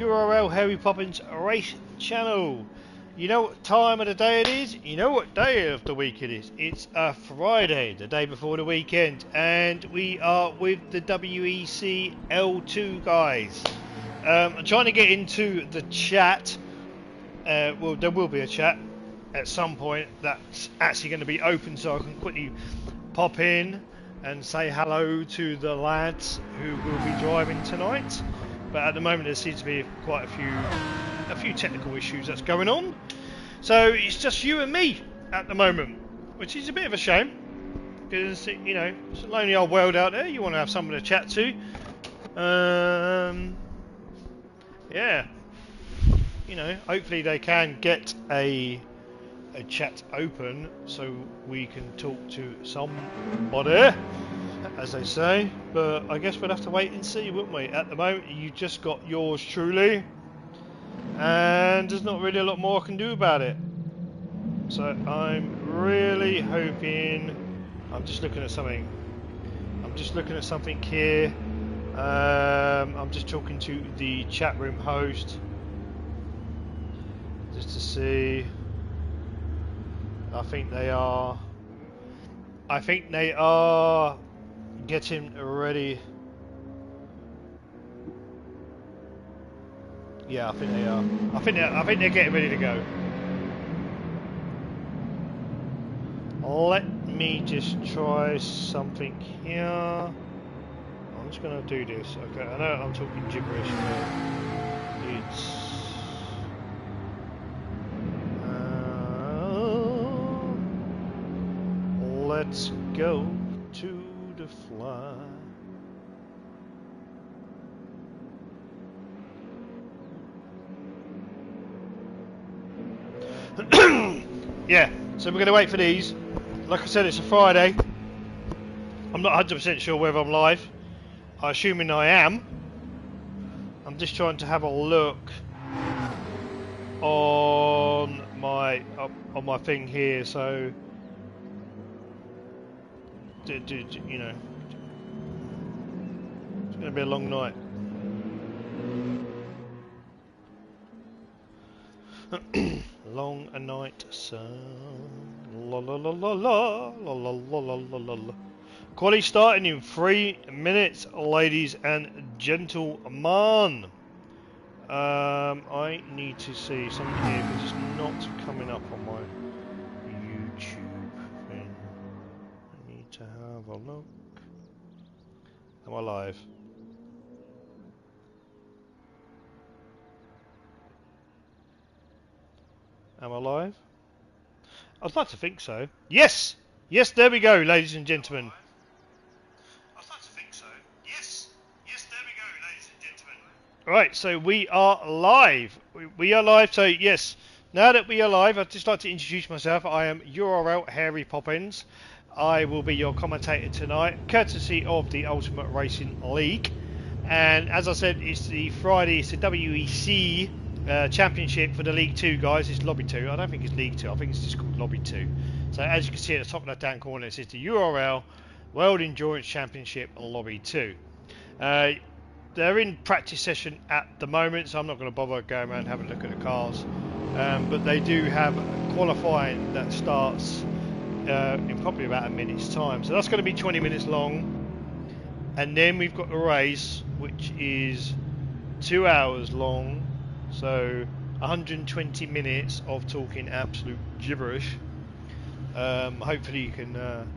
URL Harry Poppins Race Channel. You know what time of the day it is? You know what day of the week it is? It's a Friday, the day before the weekend, and we are with the WEC L2 guys. I'm trying to get into the chat. Well, there will be a chat at some point that's actually going to be open, so I can quickly pop in and say hello to the lads who will be driving tonight. But at the moment there seems to be quite a few technical issues that's going on. So it's just you and me at the moment, which is a bit of a shame. Because, you know, it's a lonely old world out there. You want to have someone to chat to. Yeah. You know, hopefully they can get a chat open so we can talk to somebody, as they say, but I guess we'll have to wait and see, won't we? At the moment, you just got yours truly, and there's not really a lot more I can do about it. So I'm really hoping. I'm just looking at something. I'm just looking at something here. I'm just talking to the chat room host just to see. I think they are getting ready. Yeah, I think they are. I think they're getting ready to go. Let me just try something here. I'm just gonna do this. Okay, I know I'm talking gibberish, but it's let's go to the fly. Yeah, so we're going to wait for these. Like I said, it's a Friday. I'm not 100% sure whether I'm live. I'm assuming I am. I'm just trying to have a look on my thing here, so you know, it's going to be a long night. Long a night, son. La la la la la la la la la la la. Quali starting in 3 minutes, ladies and gentlemen. I need to see something here because it's not coming up on my YouTube thing. I need to have a look. Am I live? Am I live? I'd like to think so. Yes! Yes, there we go, ladies and gentlemen. I'd like to think so. Yes! Yes, there we go, ladies and gentlemen. Right, so we are live. We are live, so yes. Now that we are live, I'd just like to introduce myself. I am URL Harry Poppins. I will be your commentator tonight, courtesy of the Ultimate Racing League. And as I said, it's the Friday, it's the WEC Championship for the League 2 guys. It's Lobby 2. I don't think it's League 2. I think it's just called Lobby 2. So as you can see at the top of that down corner, it says the URL World Endurance Championship Lobby 2. They're in practice session at the moment, so I'm not going to bother going around and having a look at the cars. But they do have qualifying that starts in probably about a minute's time. So that's going to be 20 minutes long. And then we've got the race, which is 2 hours long. So 120 minutes of talking absolute gibberish. Hopefully you can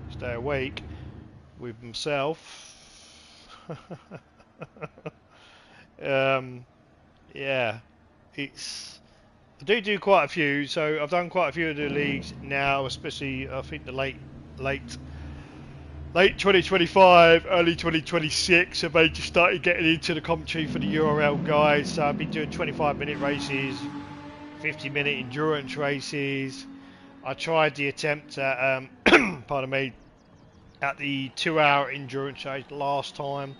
stay awake with myself. Yeah, it's I do quite a few. So I've done quite a few of the leagues now, especially I think the late 2025, early 2026, have they just started getting into the commentary for the URL guys. So I've been doing 25-minute races, 50-minute endurance races. I tried the attempt at, pardon me, at the 2-hour endurance race last time,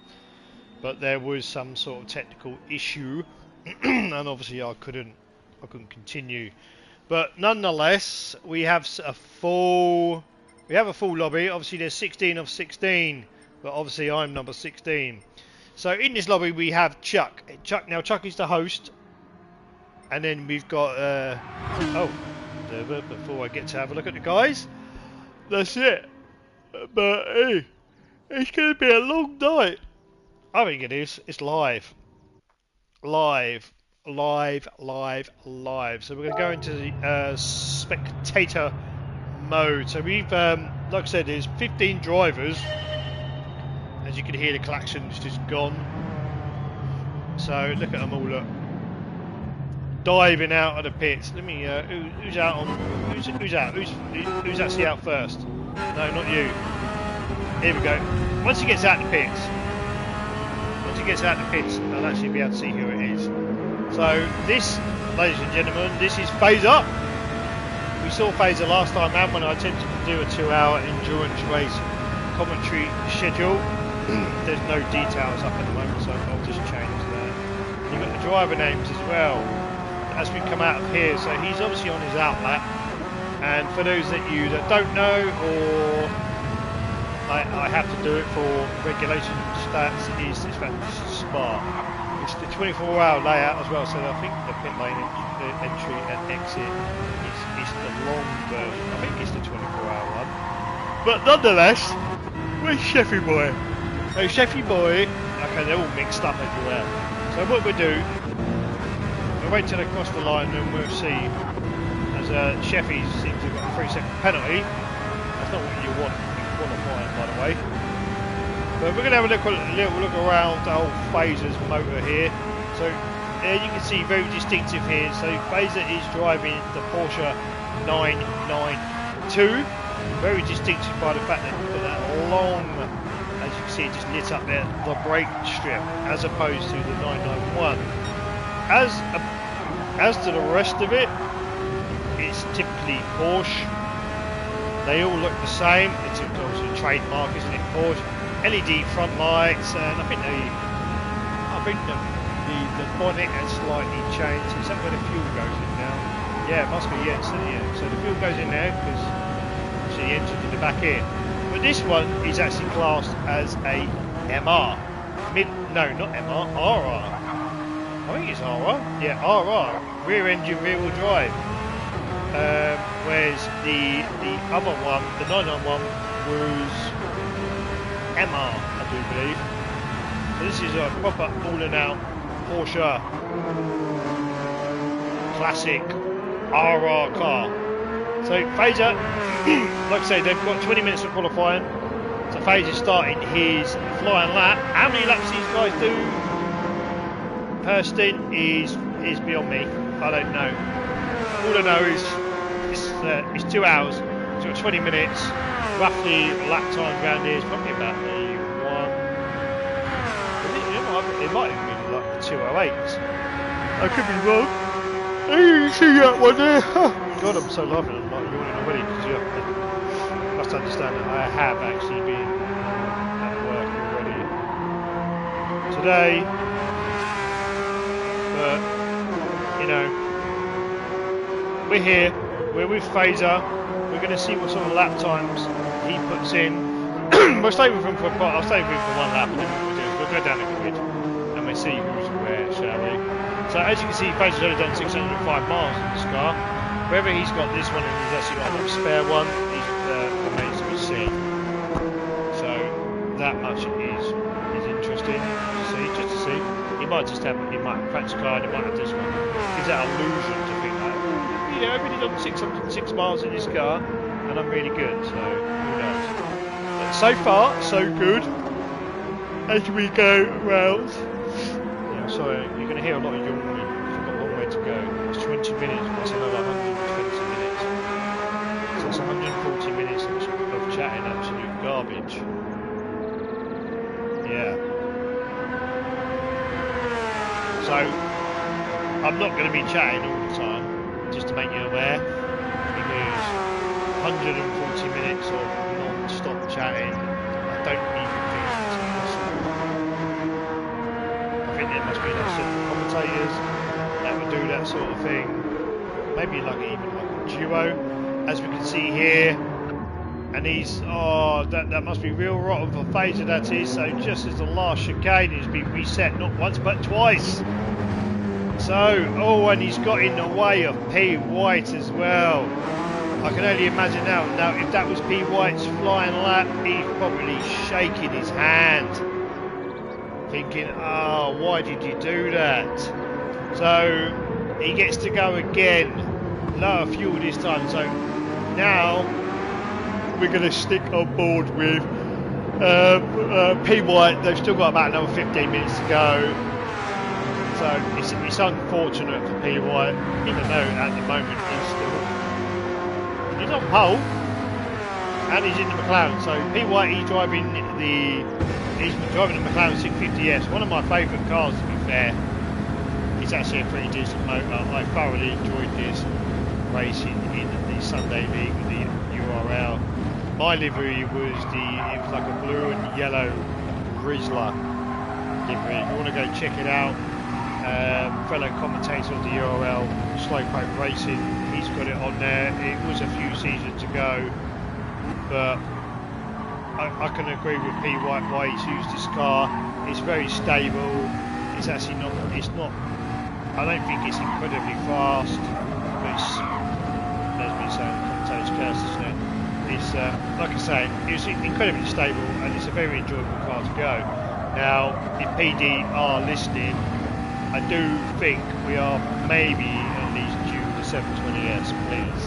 but there was some sort of technical issue, and obviously I couldn't continue. But nonetheless, we have a full lobby. Obviously, there's 16 of 16, but obviously I'm number 16. So in this lobby we have Chuck. Chuck is the host, and then we've got before I get to have a look at the guys, that's it. But hey, it's going to be a long night. I think it is. It's live. Live. So we're going to go into the spectator mode. So we've, like I said, there's 15 drivers. As you can hear, the collection's just gone. So look at them all. Look, diving out of the pits. Let me. Who's out on? Who's out? Who's actually out first? No, not you. Here we go. Once he gets out the pits, I'll actually be able to see who it is. So this, ladies and gentlemen, this is Phaser. We saw Phaser last time out when I attempted to do a 2-hour endurance race commentary schedule. There's no details up at the moment, so I'll just change that. You've got the driver names as well as we come out of here. So he's obviously on his outlap. And for those that don't know, or I have to do it for regulation stats, is Spa. It's the 24-hour layout as well, so I think the pit lane entry and exit is the long version. I think it's the 24-hour one. But nonetheless, where's Sheffy Boy? Oh, Sheffy Boy. Okay, they're all mixed up everywhere. So what we'll do, we'll wait till they cross the line and we'll see. As Sheffy seems to have got a 3-second penalty. That's not what you want in qualifying, by the way. But we're going to have a little look around the whole Phaser's motor here. So you can see very distinctive here. So Phaser is driving the Porsche 992. Very distinctive by the fact that you've got that long, as you can see, it just lit up there, the brake strip, as opposed to the 991. As to the rest of it, it's typically Porsche. They all look the same. It's obviously a trademark, isn't it? Porsche. LED front lights, and I think the bonnet has slightly changed. Is that where the fuel goes in now? Yeah, it must be. Yeah, so the fuel goes in there because the engine's in the back here. But this one is actually classed as a MR. No, not MR. RR. I think it's RR. Yeah, RR. Rear engine, rear wheel drive. Whereas the other one, the 991, was MR, I do believe. So this is a proper all-in-out Porsche classic RR car. So Phaser, like I say, they've got 20 minutes of qualifying. So Phaser's starting his flying lap. How many laps these guys do per stint is beyond me. I don't know. All I know is it's 2 hours. So 20 minutes. Roughly lap time around here is probably about a 1. It might even be like the 2:08s. I could be wrong. You see that one there? God, I'm so laughing. I'm like yawning already because you must understand that I have actually been at work already today. But you know, we're here. We're with Phaser. We're going to see what sort of lap times he puts in. I'll stay with him for 1 lap, and then what we'll do is we'll go down the grid and we'll see who's where, shall we? So as you can see, Phaser's only done 605 miles in this car. Whether he's got this one and he's actually got a spare one, remains to be seen. So that much is interesting just to see. He might have a practice car, and he might have this one. Gives that illusion to think like, I've only done 606 miles in this car, and I'm really good, so who knows. But so far, so good. As we go round. Yeah, sorry, you're going to hear a lot of yawning because we've got a long way to go. It's 20 minutes, plus another 120 minutes. So it's 140 minutes of chatting absolute garbage. Yeah. So, I'm not going to be chatting all the time, just to make you aware, because 140 minutes of non-stop chatting, I don't even think it's possible. I think there must be enough sort of commentators that would do that sort of thing. Maybe even like a duo. As we can see here, And he's, oh, that must be real rotten for Phaser, that is. So just as the last chicane has been reset, not once but twice. So, oh, and he's got in the way of P. White as well. I can only imagine now. Now, if that was P. White's flying lap, he's probably shaking his hand, thinking, oh, why did you do that? So, he gets to go again. Lower fuel this time. So, now we're going to stick on board with P. White. They've still got about another 15 minutes to go. So it's unfortunate for P. White, even though at the moment he's on pole and he's in the McLaren. So P. White, he's driving the McLaren 650S, one of my favourite cars to be fair. It's actually a pretty decent motor. I thoroughly enjoyed this racing in the Sunday League with the URL. My livery was it was like a blue and yellow Rizla livery. If you want to go check it out, fellow commentator of the URL, Slowpoke Racing, he's got it on there. It was a few seasons ago, but I can agree with P. White why he's used this car. It's very stable. It's actually not. I don't think it's incredibly fast, but it's, there's been so commentators curses there. It's like I say, it's incredibly stable and it's a very enjoyable car to go. Now, if PD are listening, I do think we are maybe at least due the 720S, please.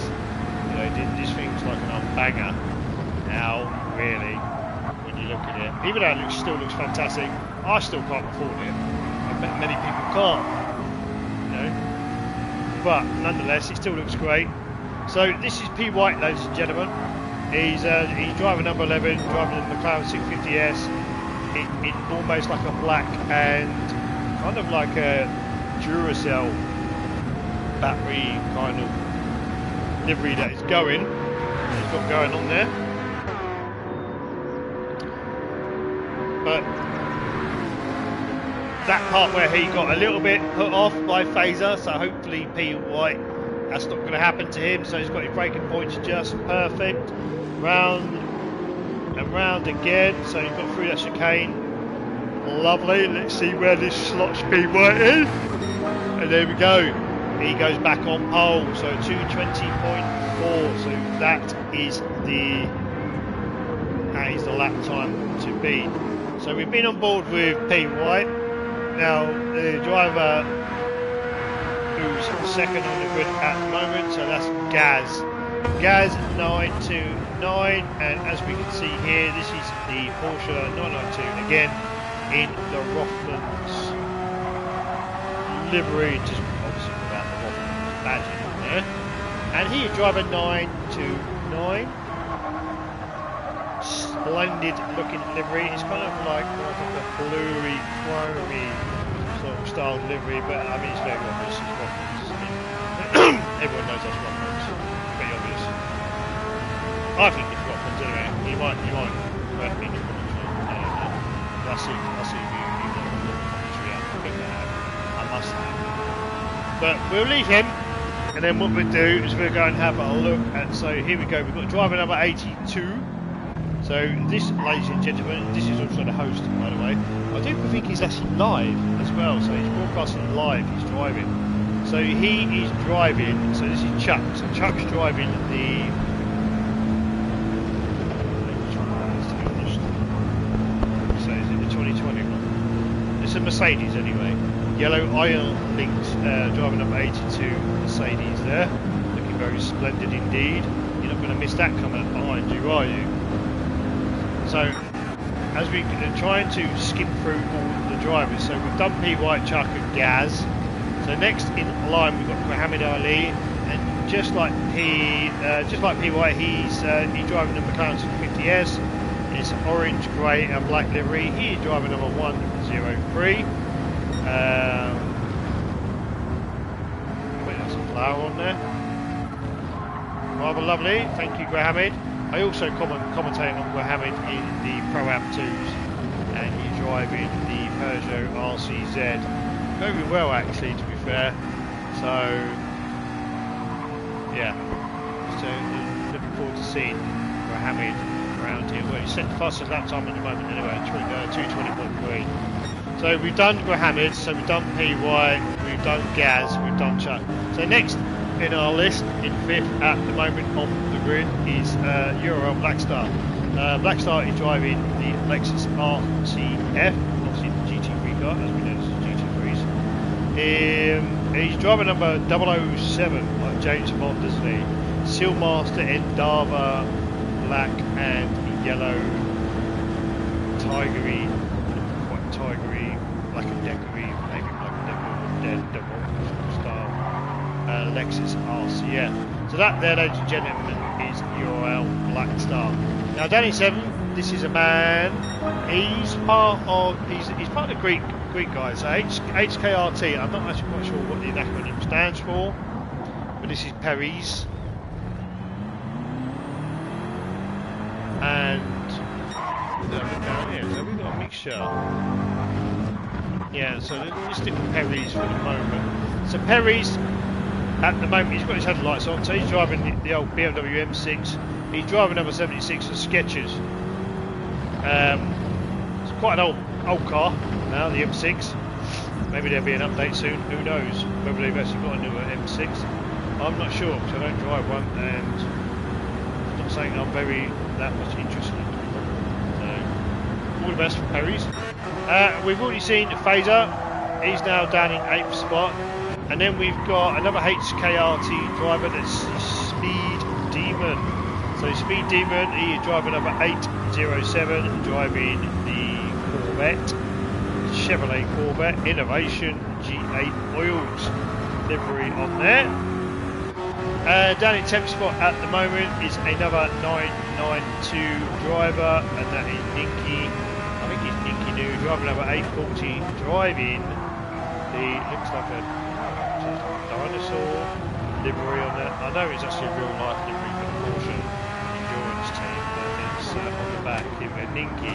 You know, this thing's like an banger now, really, when you look at it. Even though it still looks fantastic, I still can't afford it. I bet many people can't, you know. But nonetheless, it still looks great. So this is P. White, ladies and gentlemen. He's driving number 11, driving the McLaren 650S. It almost like a black and kind of like a Duracell battery kind of livery that is going. He's got going on there. But that part where he got a little bit put off by Phaser, so hopefully P. White, that's not going to happen to him. So he's got his braking points just perfect. Round and round again. So he's got through that chicane. Lovely. Let's see where this slot P. White is. And there we go. He goes back on pole. So 220.4. So that is the lap time to beat. So we've been on board with P. White. Now the driver who's second on the grid at the moment, so that's Gaz. Gaz 929, and as we can see here, this is the Porsche 992 again in the Rothmans livery, just obviously without the Rothmans badge in there. And he is driver 929. Splendid looking livery. It's kind of like a bluey, chromy sort of style livery, but I mean it's very obvious it's Rothmans. Everyone knows that's Rothmans. Pretty obvious. I think it's Rothmans anyway. You might correct me in the commentary. I'll see if you want to look commentary out. I think I have. I must have. But we'll leave him, and then what we'll do is we'll go and have a look at. So here we go. We've got driver number 82. So this, ladies and gentlemen, this is also the host, by the way. I do think he's actually live as well. So he's broadcasting live. He's driving. So he is driving. So this is Chuck. So Chuck's driving the. So is it the 2020 one? It's a Mercedes anyway. Yellow iron linked driver number 82 Mercedes there. Looking very splendid indeed. You're not going to miss that coming up behind you, are you? So, as we're trying to skip through all the drivers, so we've done P. White, Chuck and Gaz. So next in line we've got Muhammad Ali, and just like P. White, he's driving the McLaren 650S. It's orange, grey and black livery. He's driving number 103. Wait, there's a flower on there. Rather lovely, thank you Mohammed. I also commentate on Mohammed in the Pro-Am 2s, and he's driving the Peugeot RCZ very well actually, to be fair. So yeah, so looking forward to seeing Mohammed around here. Well, he's set the fastest lap time at the moment anyway, 2:20.3. So we've done Mohammed, so we've done PY, we've done Gaz, we've done Chuck. So next in our list, in 5th at the moment on the grid, is URL Blackstar. Blackstar is driving the Lexus RCF, obviously the GT3 car, as we know this is GT3s. He's driver number 007, like James Bond, isn't he? Sealmaster Endava, black and yellow, tigery, quite tigery, black and deckery, maybe black and decker, style, Lexus RCF. So that there, ladies and gentlemen, is URL Blackstar. Now Danny 7, this is a man. He's part of the Greek guys. So HKRT. I'm not actually quite sure what the acronym stands for, but this is Perry's. And down here, so we've got a mixture. Yeah, so let's stick with Perry's for the moment. So Perry's, at the moment, he's got his headlights on, so he's driving the old BMW M6. He's driving number 76 for Skechers. It's quite an old car now, the M6. Maybe there'll be an update soon, who knows, whether they've actually got a newer M6. I'm not sure, because I don't drive one, and I'm not saying I'm that much interested in it. So, all the best for Perry's. We've already seen Phaser, he's now down in 8th spot. And then we've got another HKRT driver, that's Speed Demon. So Speed Demon, he is driver number 807, driving the Corvette, Chevrolet Corvette Innovation G8 Oils livery on there. Down in 10th spot at the moment is another 992 driver, and that is Ninky. I think he's Ninky New, driver number 840, driving the, looks like a dinosaur livery on there. I know it's actually a real life livery for the Porsche Endurance team, but it's on the back here with Ninky.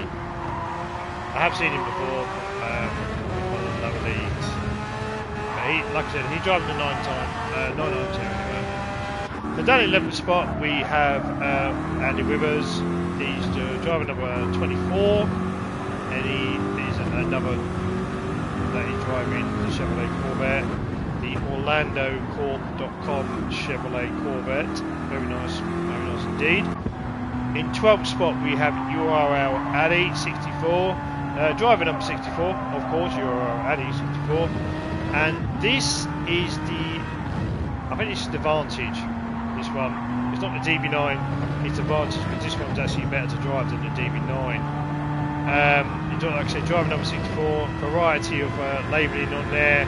I have seen him before, one of the lower leagues. But he, like I said, he's driving the 992 anyway. So down in 11th spot we have Andy Withers. He's driver number 24, and he is another that he's driving the Chevrolet Corvette, the OrlandoCorp.com Chevrolet Corvette. Very nice indeed. In 12th spot we have URL Addy 64, driver number 64, of course, URL Addy 64, and this is I think this is the Vantage. This one, it's not the DB9, it's the Vantage, because this one's actually better to drive than the DB9. Like I said, driver number 64, variety of labelling on there,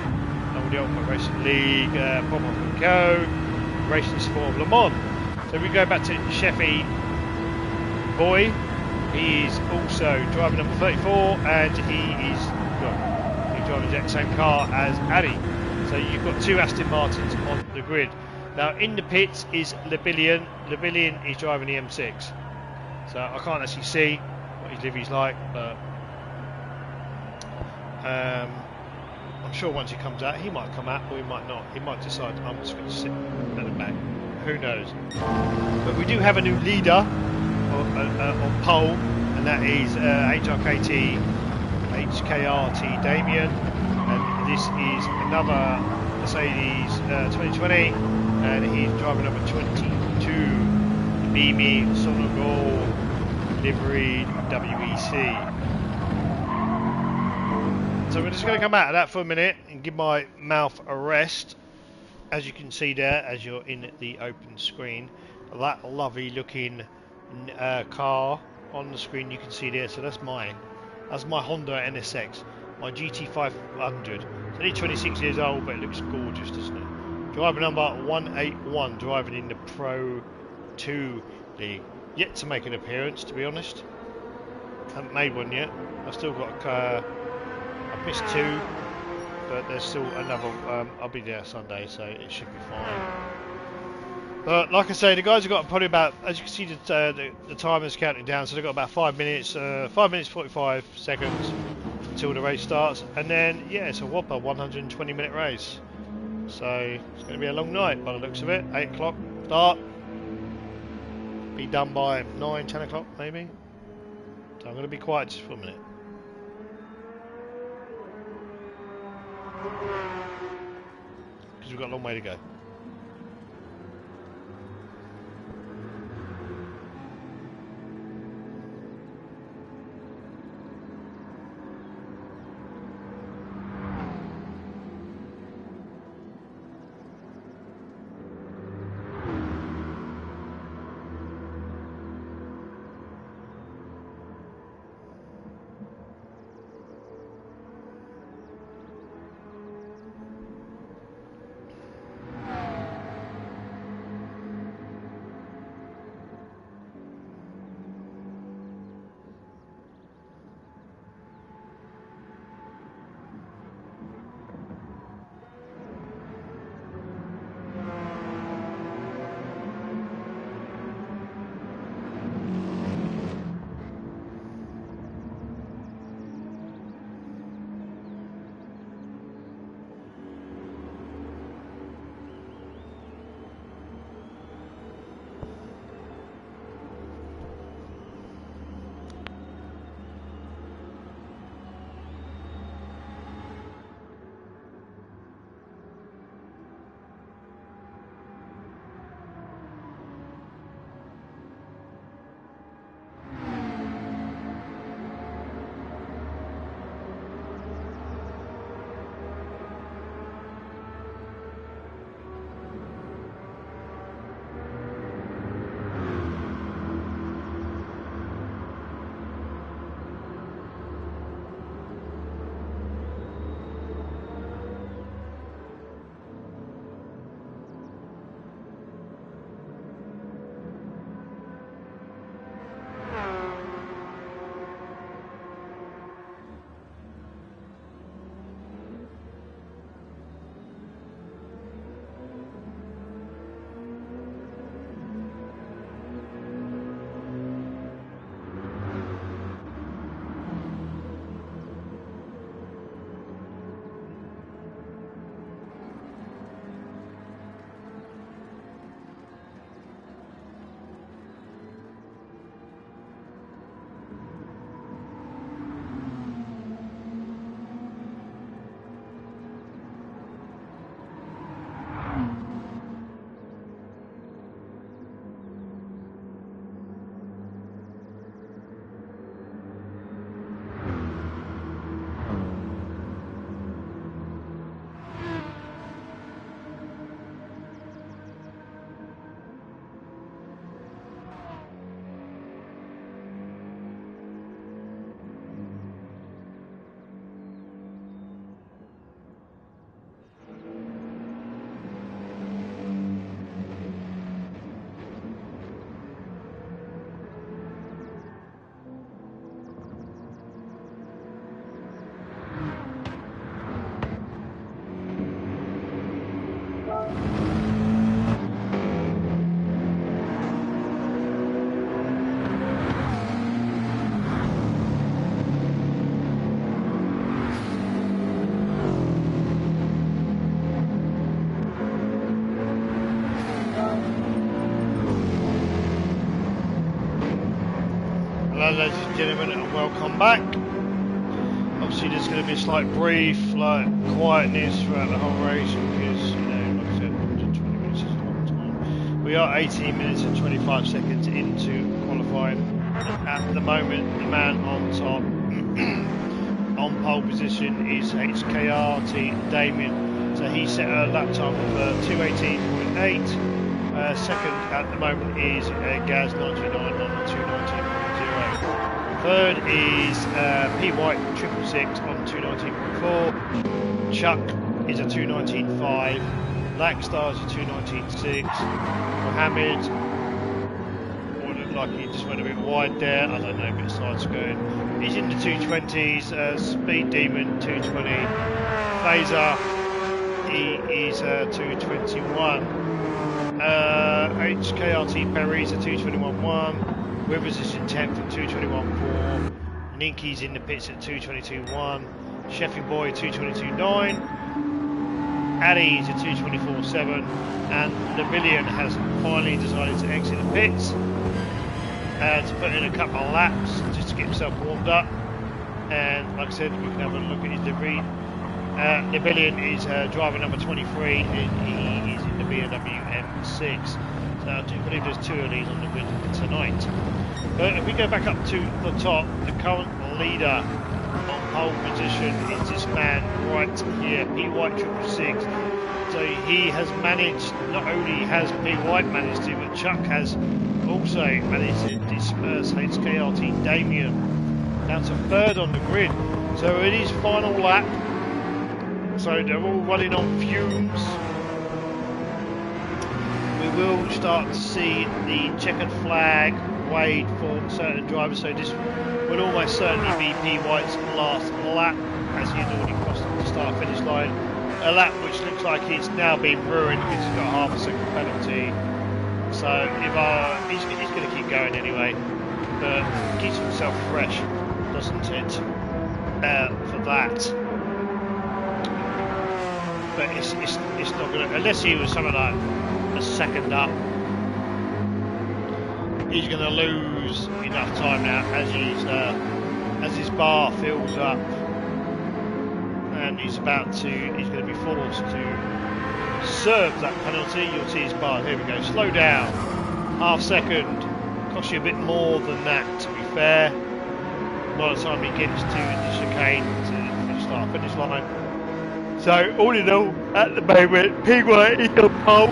along with the Ultimate Racing League, Pop Up and Go, Racing Sport of Le Mans. So we go back to Sheffy Boy. He is also driver number 34, and he's driving the exact same car as Addy. So you've got two Aston Martins on the grid. Now in the pits is Lebillion. Lebillion is driving the M6. So I can't actually see what his livery's like, but I'm sure once he comes out, he might come out or he might not. He might decide I'm just going to sit at the back. Who knows? But we do have a new leader on pole, and that is HKRT Damien, and this is another Mercedes 2020, and he's driving number 22, Mimi Sonogol livery WEC. So we're just going to come out of that for a minute and give my mouth a rest. As you can see there, as you're in the open screen, that lovely looking car on the screen you can see there. So that's mine. That's my Honda NSX, my GT500. It's only 26 years old, but it looks gorgeous, doesn't it? Driver number 181, driving in the Pro 2 League. Yet to make an appearance, to be honest. Haven't made one yet. I've still got I've missed two, but there's still another. I'll be there Sunday, so it should be fine. But like I say, the guys have got probably about, as you can see, the timer's counting down, so they've got about 5 minutes, 5 minutes 45 seconds until the race starts, and then yeah, it's a whopper 120-minute race. So it's going to be a long night by the looks of it. 8 o'clock start. Be done by 9, 10 o'clock maybe. So I'm going to be quiet just for a minute. Because we've got a long way to go. Hello ladies and gentlemen and welcome back. Obviously there's going to be a slight brief quietness throughout the whole race because, you know, like I said, 120 minutes is a long time. We are 18 minutes and 25 seconds into qualifying. At the moment the man on top on pole position is HKRT Damien. So he set a lap time of 2:18.8. Second at the moment is Gaz 99 on 2:19.0. Third is P White 666 on 2:19.4. Chuck is a 2:19.5. Lackstar is a 2:19.6. Mohammed, looked like he just went a bit wide there. I don't know, a bit side skirting. He's in the 2:20s. Speed Demon 2:20. Phaser, he is 2:21. HKRT Perry's a 2:21.1. Withers is in 10th at 2:21.4. Ninky's in the pits at 2:22.1. Sheffield Boy 2:22.9. Ali is a 2:24.7, and Nabillion has finally decided to exit the pits to put in a couple of laps just to get himself warmed up. And like I said, we can have a look at his livery. Nabillion is driver number 23, and he is in the BMW M6. So I do believe there's two of these on the grid tonight. But if we go back up to the top, the current leader on pole position is this man right here, P White 666. So he has managed, not only has P White managed to, but Chuck has also managed to disperse HKRT Damien down to third on the grid. So it is final lap. So they're all running on fumes. We will start to see the checkered flag wave for certain drivers. So this will almost certainly be P White's last lap, as he had already crossed the start-finish line. A lap which looks like it's now been ruined because he's got a half a second penalty. So if he's going to keep going anyway, but keeps himself fresh, doesn't it? For that. But it's not going to, unless he was something like a second up, he's going to lose enough time now as his bar fills up, and he's going to be forced to serve that penalty. You'll see his bar. Here we go. Slow down. Half second. Costs you a bit more than that, to be fair. By the time he gets to the chicane to the start-finish line. So all in all, at the moment, P White is on pole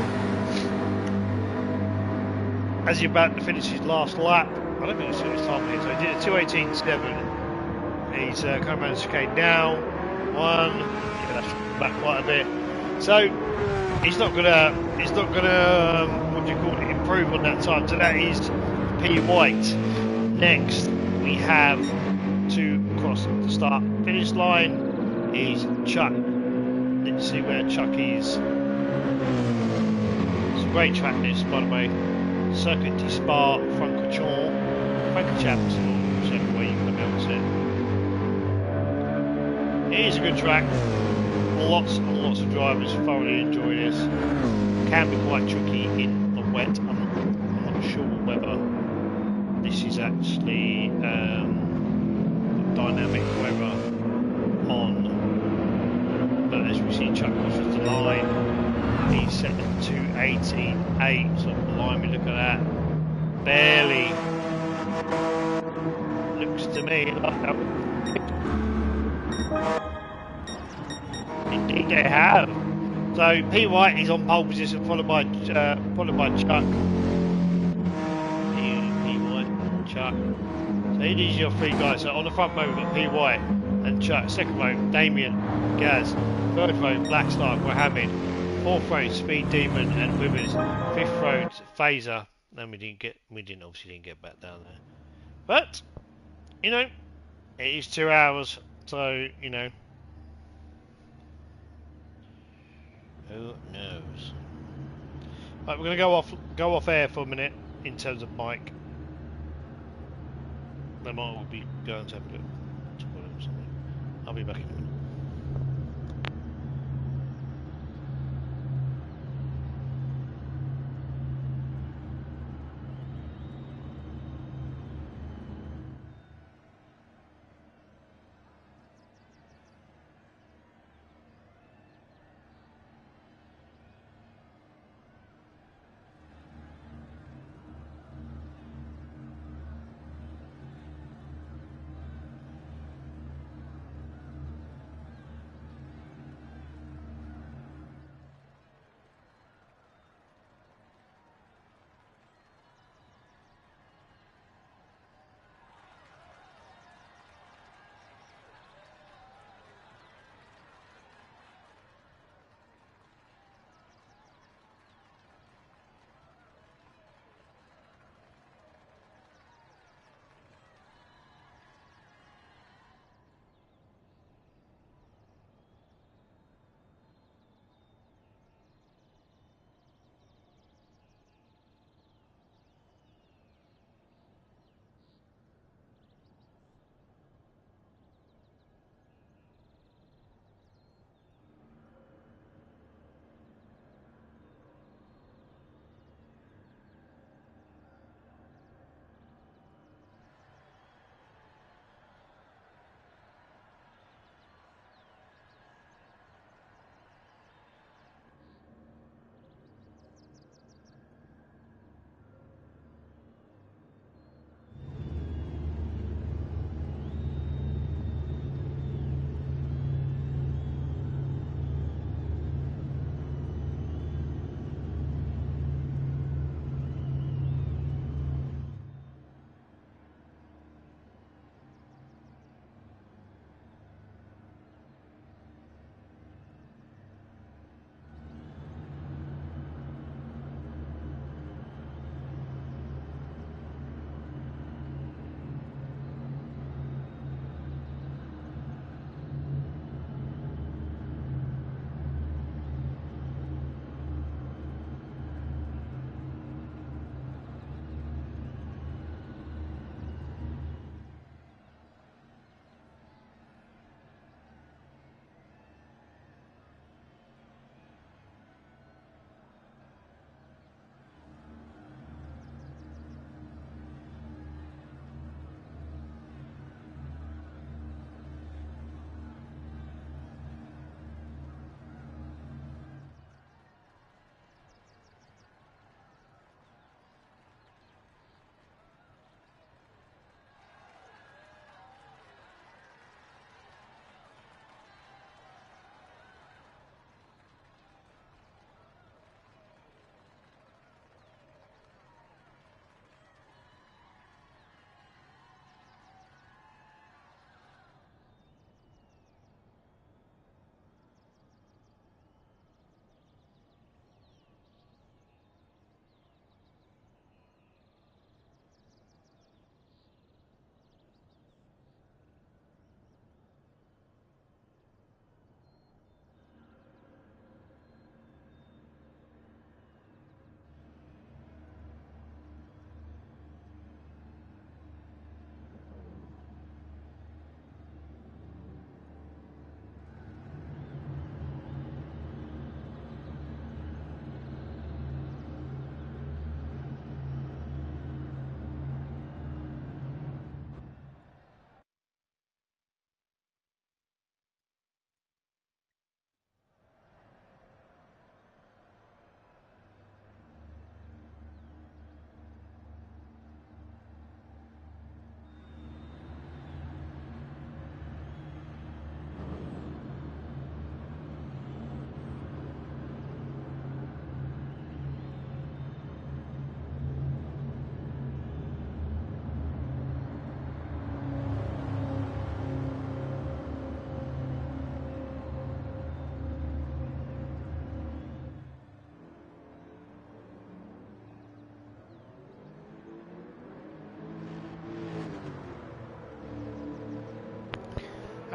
as he's about to finish his last lap. I don't think it's his time here, so he did a 2:18.7. He's coming around the chicane now. One, yeah, that's back quite a bit. So he's not gonna what do you call it, improve on that time. So that is P White. Next we have to cross the start finish line is Chuck. Let's see where Chuck is. It's a great track this, by the way. Circuit de Spa, Francochamps, whichever way you can pronounce it. It is a good track. Lots and lots of drivers thoroughly enjoy this. Can be quite tricky in the wet. I'm not sure whether this is actually dynamic weather on. But as we see, Chuck crosses the line. He's set at 2:18.8. So blimey, look at that. Barely. Looks to me like that. Indeed, they have. So P White is on pole position, followed by Chuck. P White, Chuck. So these are your three guys. So on the front row we've got P White and Chuck. Second row, Damien, Gaz. Third row, Blackstar, Mohammed. Fourth row, Speed Demon and Withers. Fifth row, Phaser. Then we obviously didn't get back down there. But you know, it is 2 hours, so you know. Who knows? Right, we're going to go off air for a minute in terms of Mike. Then Mike will be going to have a look. I'll be back in a minute.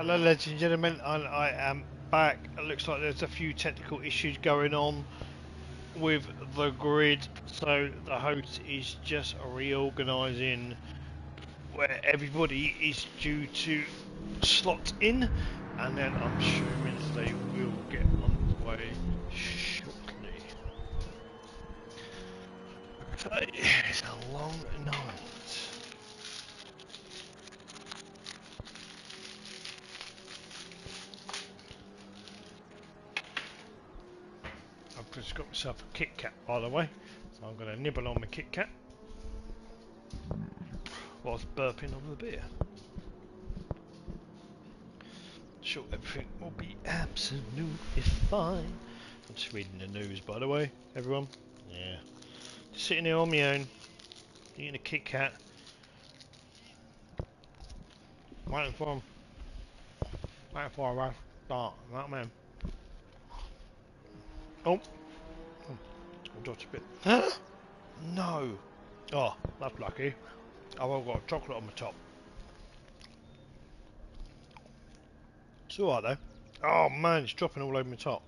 Hello, ladies and gentlemen, I am back. It looks like there's a few technical issues going on with the grid, so the host is just reorganising where everybody is due to slot in, and then I'm assuming they will get on the way shortly. Okay, it's a long night. I've just got myself a Kit Kat, by the way, so I'm going to nibble on my Kit Kat whilst burping on the beer. Sure, everything will be absolutely fine. I'm just reading the news, by the way, everyone. Yeah, just sitting here on my own, eating a Kit Kat, waiting for him. Waiting for a rush start, right, man? Oh, I dropped a bit. No. Oh, that's lucky. I've got chocolate on the top. It's alright though. Oh man, it's dropping all over my top.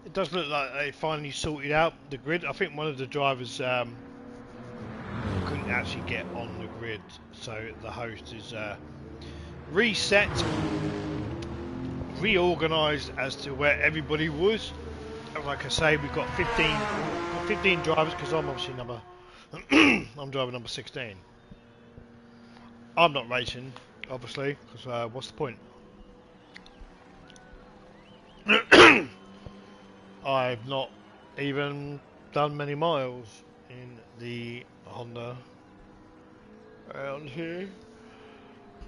It does look like they finally sorted out the grid. I think one of the drivers couldn't actually get on the grid, so the host is reset, reorganised as to where everybody was. Like I say, we've got 15 drivers, because I'm obviously number I'm driver number 16. I'm not racing, obviously, because what's the point? I've not even done many miles in the Honda around here,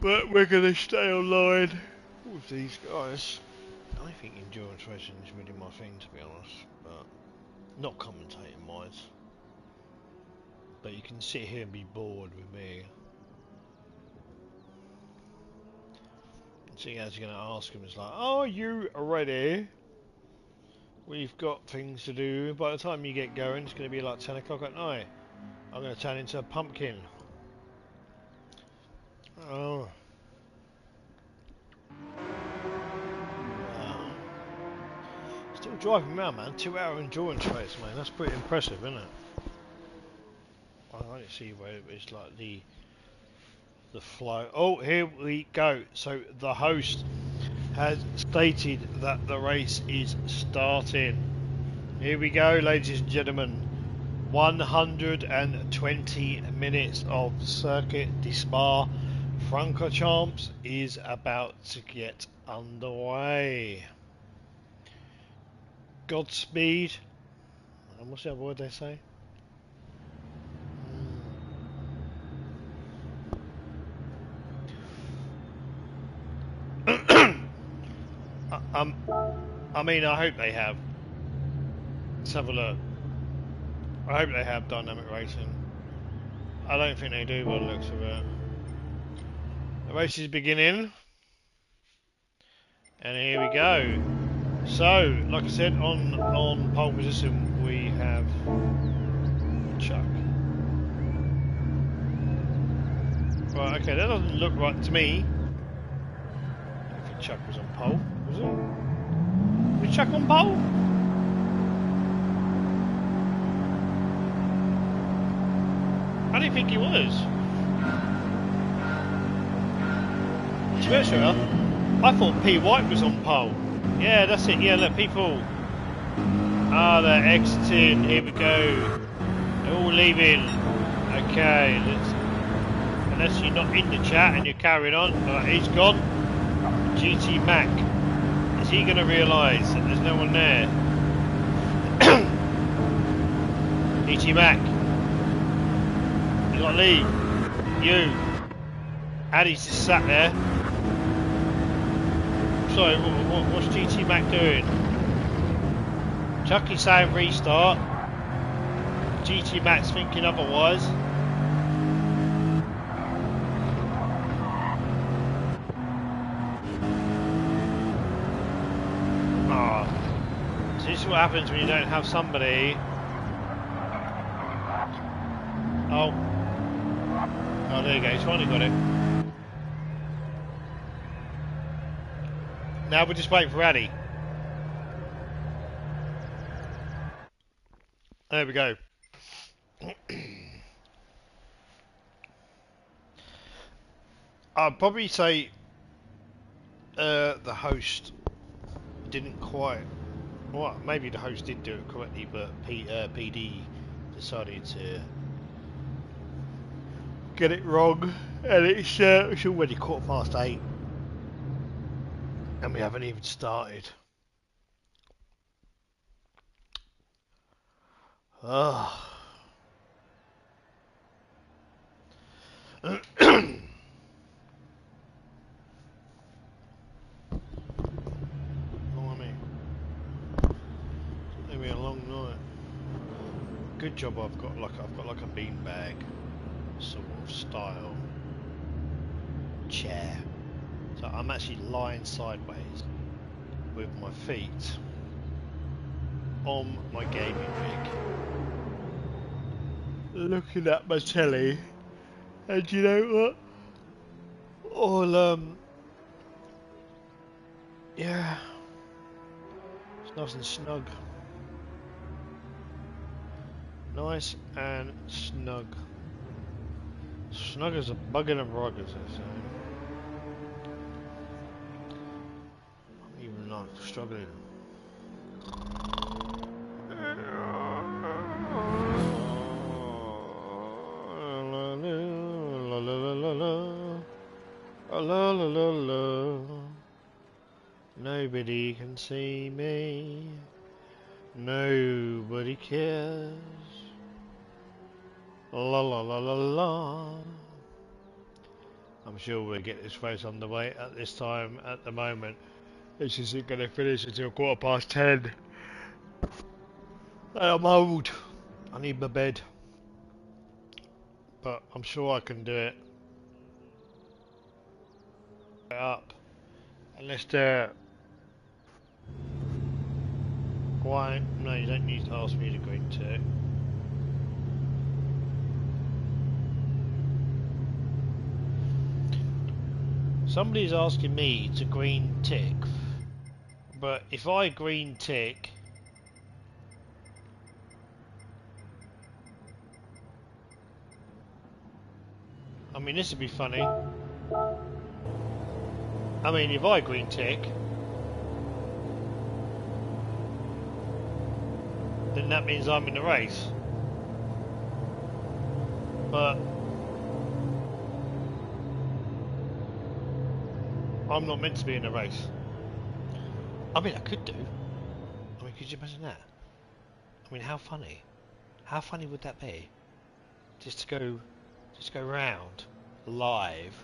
but we're going to stay online with these guys. I think endurance racing is really my thing, to be honest, but not commentating wise. But you can sit here and be bored with me. See, as you're going to ask him, it's like, are you ready? We've got things to do. By the time you get going, it's going to be like 10 o'clock at night. I'm going to turn into a pumpkin. Oh. Wow. Still driving around, man. 2-hour endurance race, man. That's pretty impressive, isn't it? I don't see where it's like the flow. Oh, here we go. So the host has stated that the race is starting. Here we go, ladies and gentlemen. 120 minutes of Circuit de Spa Francorchamps is about to get underway. Godspeed. And what's the other word they say? I mean, I hope they have. Let's have a look. I hope they have dynamic racing. I don't think they do by the looks of it. The race is beginning. And here we go. So, like I said, on pole position we have Chuck. Right, okay, that doesn't look right to me. I don't think Chuck was on pole, was he? Was Chuck on pole? I didn't think he was. Sure. I thought P. White was on pole. Yeah, that's it. Yeah, look, people. Ah, they're exiting. Here we go. They're all leaving. Okay, let's. unless you're not in the chat and you're carrying on. He's gone. GT Mac. Is he going to realise that there's no one there? GT Mac. You got to leave. You. Addy's just sat there. Sorry, what's GT Mac doing? Chucky's saying restart. GT Mac's thinking otherwise. Oh. So this is what happens when you don't have somebody. Oh. Oh, there you go, he's finally got it. Now we're just waiting for Addy. There we go. I'd probably say the host didn't quite. Well, maybe the host did do it correctly, but PD decided to get it wrong, and it's already 8:15, and we haven't even started. Oh. Maybe a long night. Good job I've got like a beanbag sort of style chair. So I'm actually lying sideways with my feet on my gaming rig, looking at my telly, and you know what? All yeah, it's nice and snug. Nice and snug. Snug as a bug in a rug, as they say. I'm even like struggling. Nobody can see me. Nobody cares. La la la la la. I'm sure we'll get this race underway at this time. At the moment, this isn't going to finish until 10:15. I'm old. I need my bed, but I'm sure I can do it. Up, unless they're. Why? No, you don't need to ask me to green tick. Somebody's asking me to green tick, but if I green tick, I mean, this would be funny. I mean, if I green tick, then that means I'm in the race. But I'm not meant to be in the race. I mean, I could do. I mean, could you imagine that? I mean, how funny? How funny would that be? Just to go round live.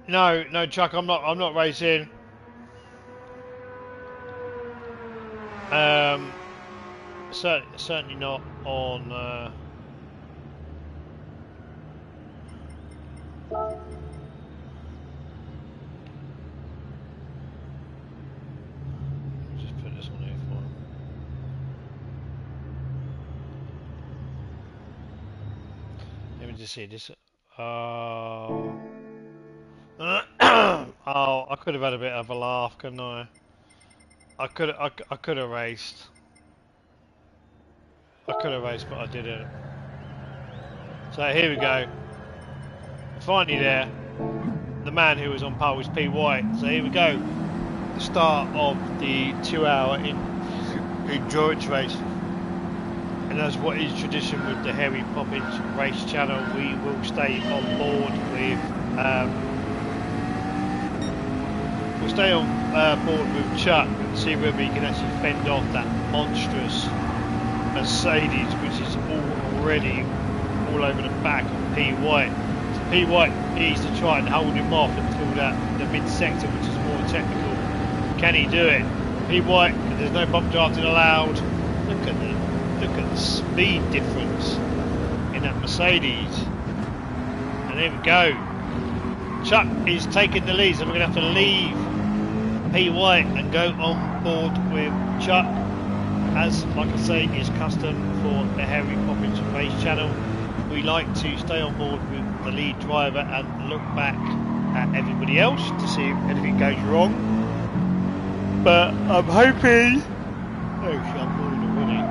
No, Chuck, I'm not racing. Certainly not on. Just put this on here for him. Let me just see this. Oh, I could have had a bit of a laugh, couldn't I? I could have raced. I could have raced, but I didn't. So here we go. Finally there. The man who was on pole was P. White. So here we go. the start of the 2-hour endurance race. And as what is tradition with the Harry Poppins race channel, we will stay on board with Chuck and see whether he can actually fend off that monstrous Mercedes, which is already all over the back of P. White. So P. White needs to try and hold him off until the mid-sector, which is more technical. Can he do it? P. White, there's no bump drafting allowed. Look at the speed difference in that Mercedes. And there we go. Chuck is taking the lead, so we're going to have to leave P. White and go on board with Chuck. As, like I say, is custom for the Harry Poppins race channel, we like to stay on board with the lead driver and look back at everybody else to see if anything goes wrong. But I'm hoping... Oh, I'm bored already.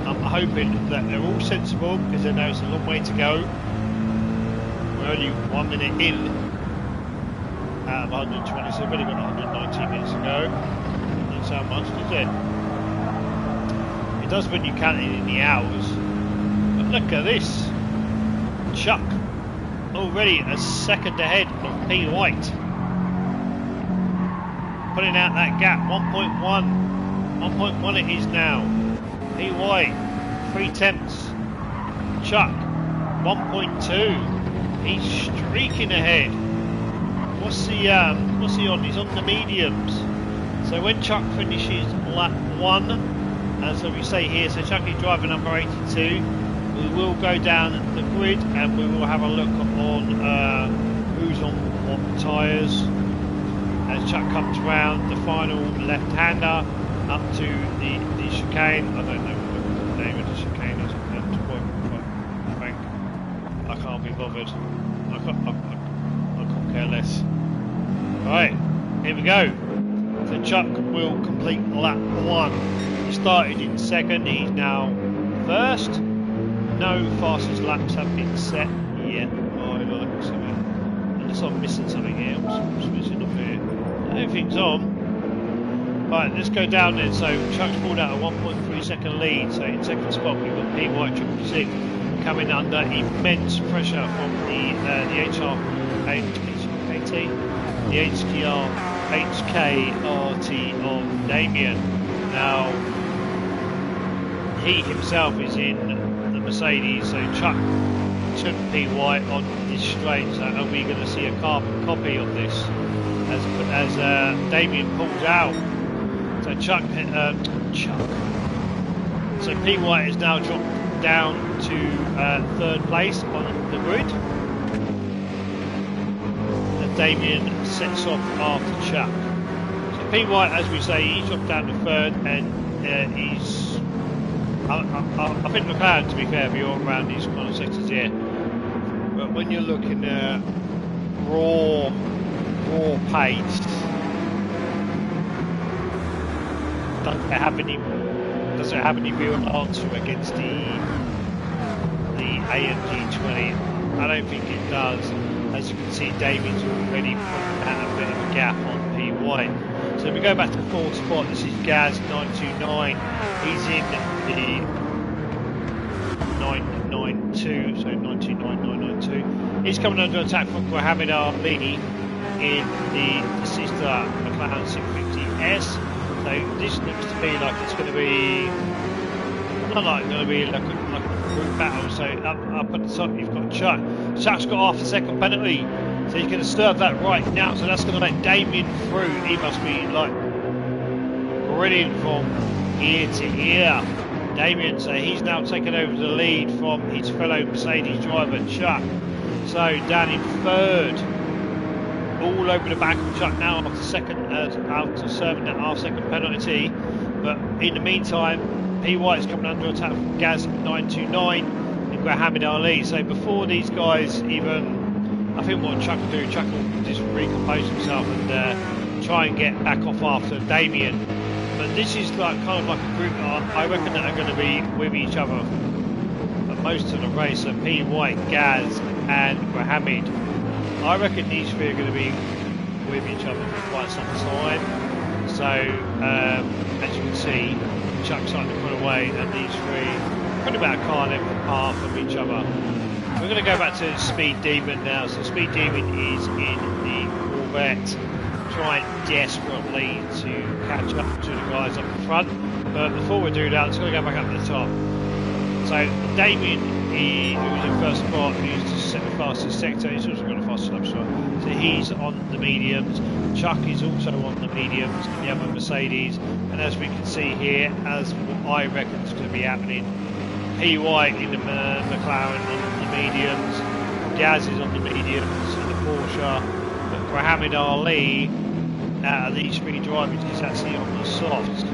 I'm hoping that they're all sensible, because they know it's a long way to go. We're only 1 minute in out of 120, so we've only got 119 minutes to go. That's how much, is it? It does when you count it in the hours. But look at this. Chuck already a second ahead of P. White. Putting out that gap, 1.1. 1.1 it is now. P. White, 3/10. Chuck, 1.2. He's streaking ahead. What's he on? He's on the mediums. So when Chuck finishes lap 1, as we say here, so Chuck is driver number 82. We will go down the grid and we will have a look on who's on what tyres. As Chuck comes round the final left-hander up to the chicane. I don't know what the name of the chicane is. Frank, I can't be bothered. I can't care less. Right, here we go. So Chuck will complete lap 1. He started in second. He's now first. No fastest laps have been set yet. Oh, I've got to look at something. Unless I'm missing something here. What's missing up here? Everything's on. Right, let's go down then. So Chuck's pulled out a 1.3 second lead. So in second spot we've got P. White 666 coming under immense pressure from the HKRT of Damien. Now he himself is in the Mercedes, so Chuck took P. White on this straight. So are we going to see a carbon copy of this as Damien pulls out? So So P. White is now dropped down to third place on the grid. And Damien sets off after Chuck. So P. White, as we say, he's dropped down to third, and he's... I think McLaren, to be fair, if you're around these kind of sectors here. But when you're looking at raw pace, doesn't it have any real answer against the AMG 20? I don't think it does. As you can see, Davies already putting out a bit of a gap on P. White. So if we go back to fourth spot, this is Gaz 929. He's in the 992, so 929. He's coming under attack from Mohamed Ali in the sister McLaren 650S. So this looks to be like it's going to be like a group battle. So up at the top you've got Chuck. Chuck's got half a second penalty, so he's going to serve that right now. So that's going to let Damien through. He must be like brilliant from ear to ear. Damien, so he's now taken over the lead from his fellow Mercedes driver Chuck. So down in third, all over the back of Chuck now after serving that half-second penalty. But in the meantime, P. White's coming under attack from Gaz 929 and Mohamed Ali. So before these guys even, I think what Chuck will do, Chuck will just recompose himself and try and get back off after Damien. But this is like kind of like a group. I reckon that are going to be with each other for most of the race. So P. White, Gaz, and Mohamed. I reckon these three are going to be with each other for quite some time. So as you can see, Chuck's starting to pull away, and these three probably about a car length apart from each other. We're going to go back to Speed Demon now. So Speed Demon is in the Corvette, trying desperately to catch up to the guys up the front. But before we do that, let's go back up to the top. So Damien, who was in first spot, who's the fastest sector, he's also got a fastest lap shot. So he's on the mediums. Chuck is also on the mediums in the other Mercedes. And as we can see here, as I reckon is going to be happening, PY in the McLaren on the mediums, Gaz is on the mediums in the Porsche, but Muhammad Ali out of these three drivers is actually on the softs.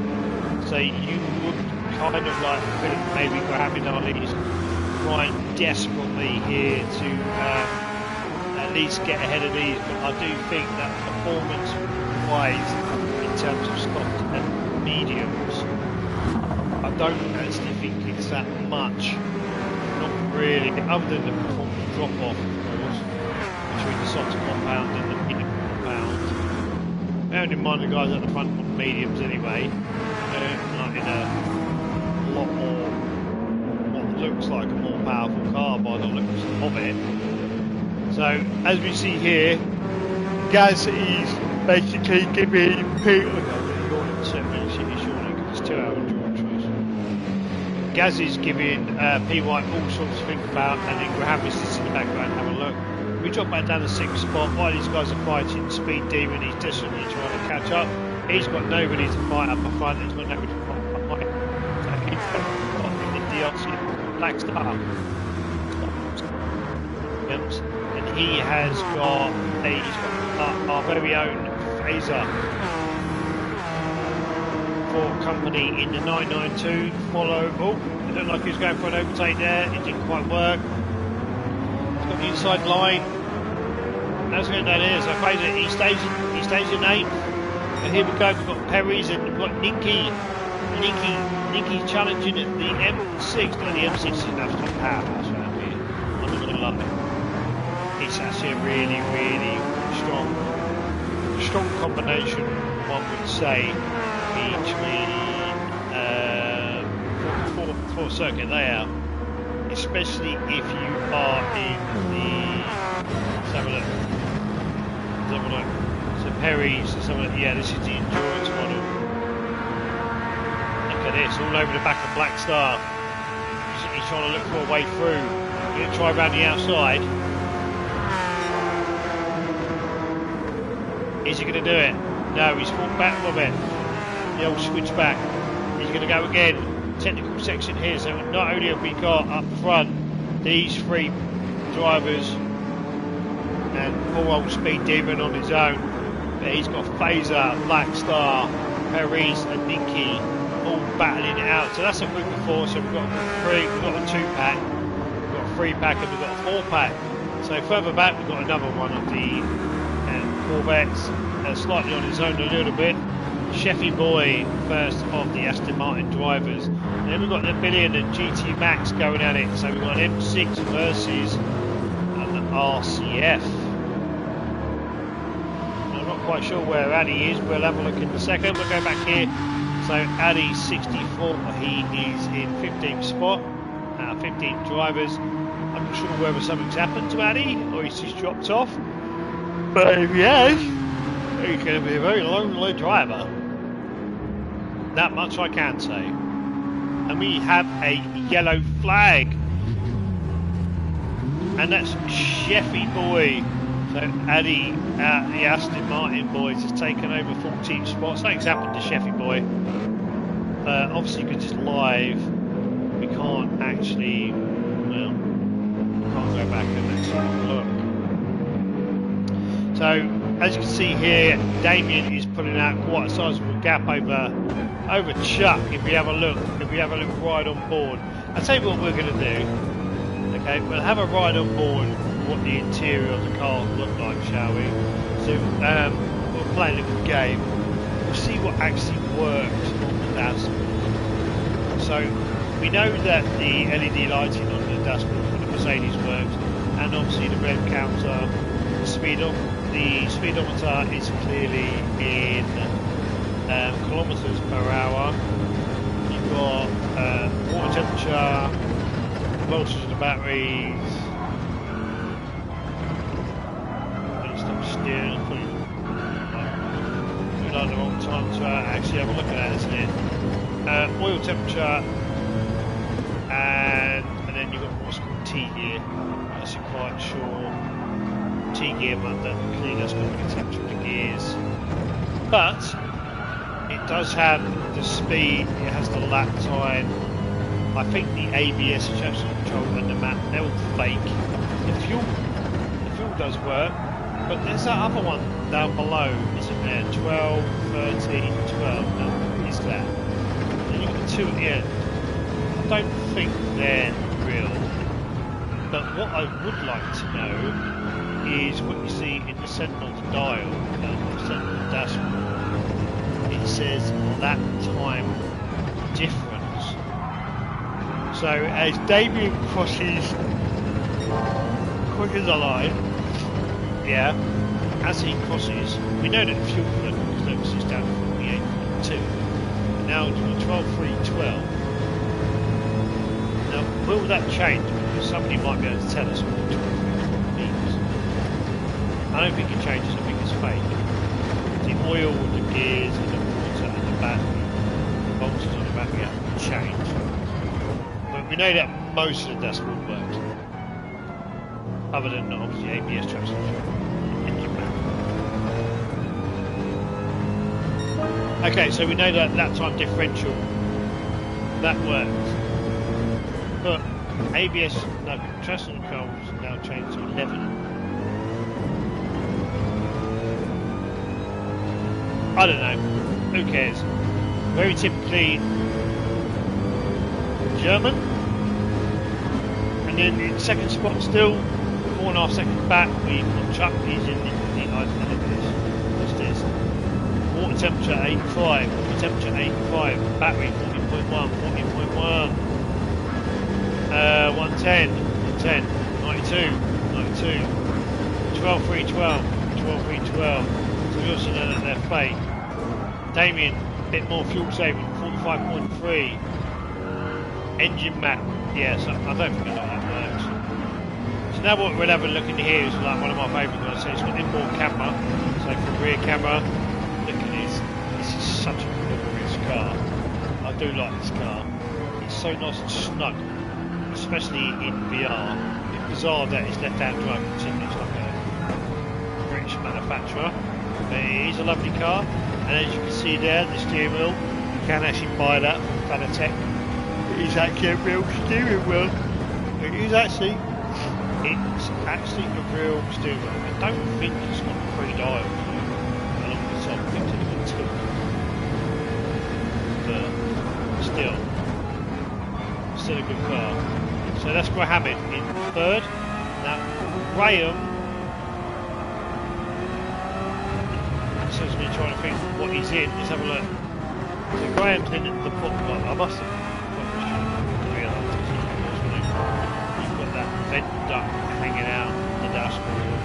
So you would kind of like think maybe Muhammad Ali is trying desperately here to at least get ahead of these, but I do think that performance-wise, in terms of soft and mediums, I don't actually think it's that much. Not really, other than the performance drop-off, of course, between the soft compound and the medium compound. Bearing in mind the guys at the front on the mediums anyway, like in a lot more, what looks like a more powerful car by the looks of it. So, as we see here, Gaz is basically giving Peter... Gaz is giving PY all sorts to think about, and then Graham is sitting in the background having a look. We drop back down the 6th spot while these guys are fighting. Speed Demon, he's desperately trying to catch up. He's got nobody to fight up the front, he's got nobody to fight behind. So he's got the DLC Black Star. And he has got our very own Phaser for company in the 992. Follow. Oh, it looked like he was going for an overtake there. It didn't quite work. He's got the inside line. That's going down here. So Phaser, he stays in 8th. And here we go. We've got Perry's and we've got Ninky challenging at the M6. No, the M6 is an absolute powerhouse around here. I'm going to love it. It's actually a really, really strong combination, one would say, between four circuit layout, especially if you are in the. Let's have a look. So Perry's, yeah, this is the endurance model. Look at this, all over the back of Black Star. He's trying to look for a way through. He's going to try around the outside. Is he going to do it? No, he's fought back from it. The old switchback. He's going to go again. Technical section here. So not only have we got up front these three drivers and poor old Speed Demon on his own, but he's got Phaser, Black Star, Perez and Ninky all battling it out. So that's a group of 4. So we've got a 3, we've got a 2-pack, we've got a 3-pack and we've got a 4-pack. So further back we've got another one of the Corvettes, slightly on his own a little bit. Sheffy Boy, first of the Aston Martin drivers. And then we've got the Billion and GT Max going at it. So we've got an M6 versus an RCF. I'm not quite sure where Addy is. We'll have a look in a second. We'll go back here. So Addy 64, he is in 15th spot. 15 drivers. I'm not sure whether something's happened to Addy or he's just dropped off. But if he has, he's going to be a very lonely driver. That much I can say. And we have a yellow flag. And that's Sheffy Boy. So Addy, the Aston Martin boys, has taken over 14th spot. Something's happened to Sheffy Boy. Obviously, because it's live, we can't actually, well, we can't go back and actually look. So, as you can see here, Damien is putting out quite a sizable gap over Chuck. If we have a look right on board, I'll tell you what we're going to do. Okay, we'll have a ride on board what the interior of the car will look like, shall we? So we'll play a little game. We'll see what actually works on the dashboard. So we know that the LED lighting on the dashboard for the Mercedes works, and obviously the rev counter, the speed the speedometer is clearly in kilometres per hour. You've got water temperature, voltage of the batteries. Stop steering. We're like the wrong time to actually have a look at that, isn't it? Oil temperature, and then you've got what's called T gear. That's a quite short T gear one that clearly that's got the temperature of the gears. But it does have the speed, it has the lap time. I think the ABS, traction control, and the map, they're all fake. The fuel does work, but there's that other one down below, isn't there? 12, 13, 12. No, what is that? And you've got the two at the end. I don't think they're real. But what I would like to know is what you see in the centre of the dial, the centre of the dashboard. It says lap time difference. So as Damien crosses the line, yeah, as he crosses, we know that the fuel levels is down to 48.2. Now to 12.312. Now, will that change? Because somebody might be able to tell us what 12.312 means. I don't think it changes. I think it's fake. The oil, the gears, and the water, and the battery, the voltage on the battery haven't changed. But we know that most of the dashboard works. Other than obviously ABS traction engine map. Okay, so we know that lap time differential that works, but ABS traction control is now changed to 11. I don't know. Who cares? Very typically German, and then in second spot still. 4.5 seconds back, we've got Chuck, he's in the what's this? Water temperature 85, water temperature 85, battery 40.1, 40.1, 110, 110, 92, 92, 12.312, 12.312, so we also know that they're fake. Damien, a bit more fuel saving, 45.3, engine map, yes, I don't think a lot of that works. So now what we'll have a look in here is like one of my favourite ones. So it's got inboard camera. So for rear camera, look at this. This is such a glorious car. I do like this car. It's so nice and snug, especially in VR. It's bizarre that it's left-hand drive continues like a British manufacturer. But it is a lovely car. And as you can see there, the steering wheel, you can actually buy that from Fanatec. It is actually a real steering wheel. It is actually. It's actually a real steering wheel. I don't think it's got 3 dials along the top. I think it's got 2. But still a good car. So that's Graham in third. Now Graham, so as me trying to think what he's in. Let's have a look. So Graham's in at the bottom. I must have realised you've got that vent duct hanging out the dashboard.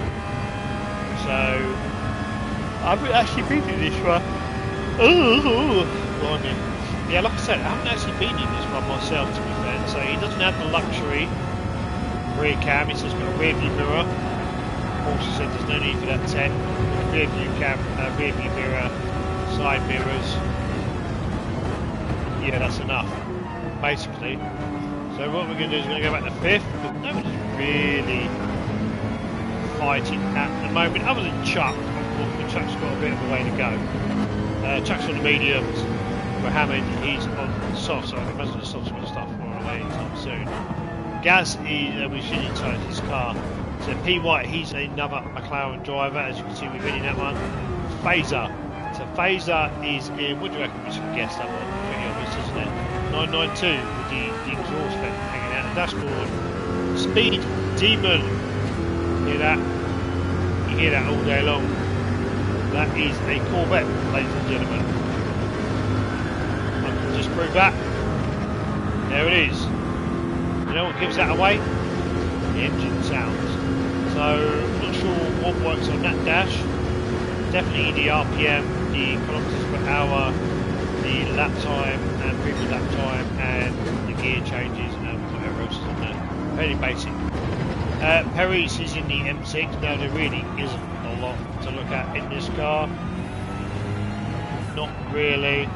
So I've actually been in this one. Oh, blimey. Yeah, like I said, I haven't actually been in this one myself, to be fair. So he doesn't have the luxury rear cam. It's just got a rear view mirror. Also said there's no need for that 10. Rear view cam, rear view mirror, side mirrors. Yeah, that's enough, basically. So what we're going to do is we're going to go back to 5th, but nobody's really fighting at the moment, other than Chuck. Unfortunately, Chuck's got a bit of a way to go. Chuck's on the mediums, Mohammed, he's on the soft, so I can imagine the soft's going to start falling away anytime soon. Gaz, we've seen inside his car. So P. White, he's another McLaren driver, as you can see we're winning that one. Phaser. So Phaser is in, what do you reckon? We should guess that one, pretty obvious, isn't it? 992 with the exhaust vent hanging out the dashboard. Speed Demon. Hear that? You hear that all day long. That is a Corvette, ladies and gentlemen. I can just prove that. There it is. You know what gives that away? The engine sounds. So not sure what works on that dash. Definitely the RPM, the kilometers per hour, the lap time and previous lap time, and the gear changes and whatever else is on there. Fairly basic. Perry's is in the M6. Now there really isn't a lot to look at in this car. Not really. I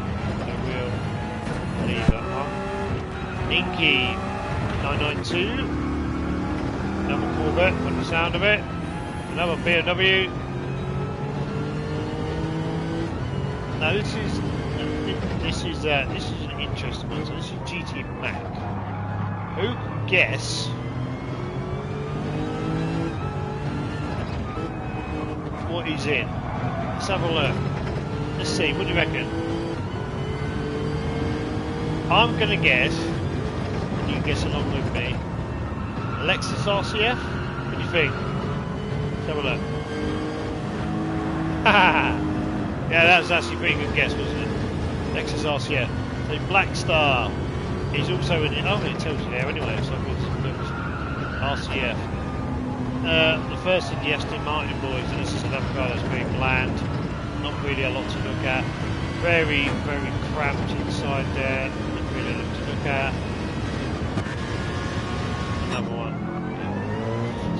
will leave it on. Inky 992. Another Corvette from the sound of it. Another BMW. Now this is an interesting one. So this is GT Mac. Who can guess what he's in? Let's have a look. Let's see. What do you reckon? I'm gonna guess. You can guess along with me. Lexus RCF. What do you think? Let's have a look. Yeah, that was actually a pretty good guess, wasn't it? Lexus RCF. So Black Star. He's also in it. Oh, it tells you there anyway. So it's RCF. The first of the Aston Martin boys, and this is another car that's very bland. Not really a lot to look at. Very, very cramped inside there. Not really a lot to look at. Another one.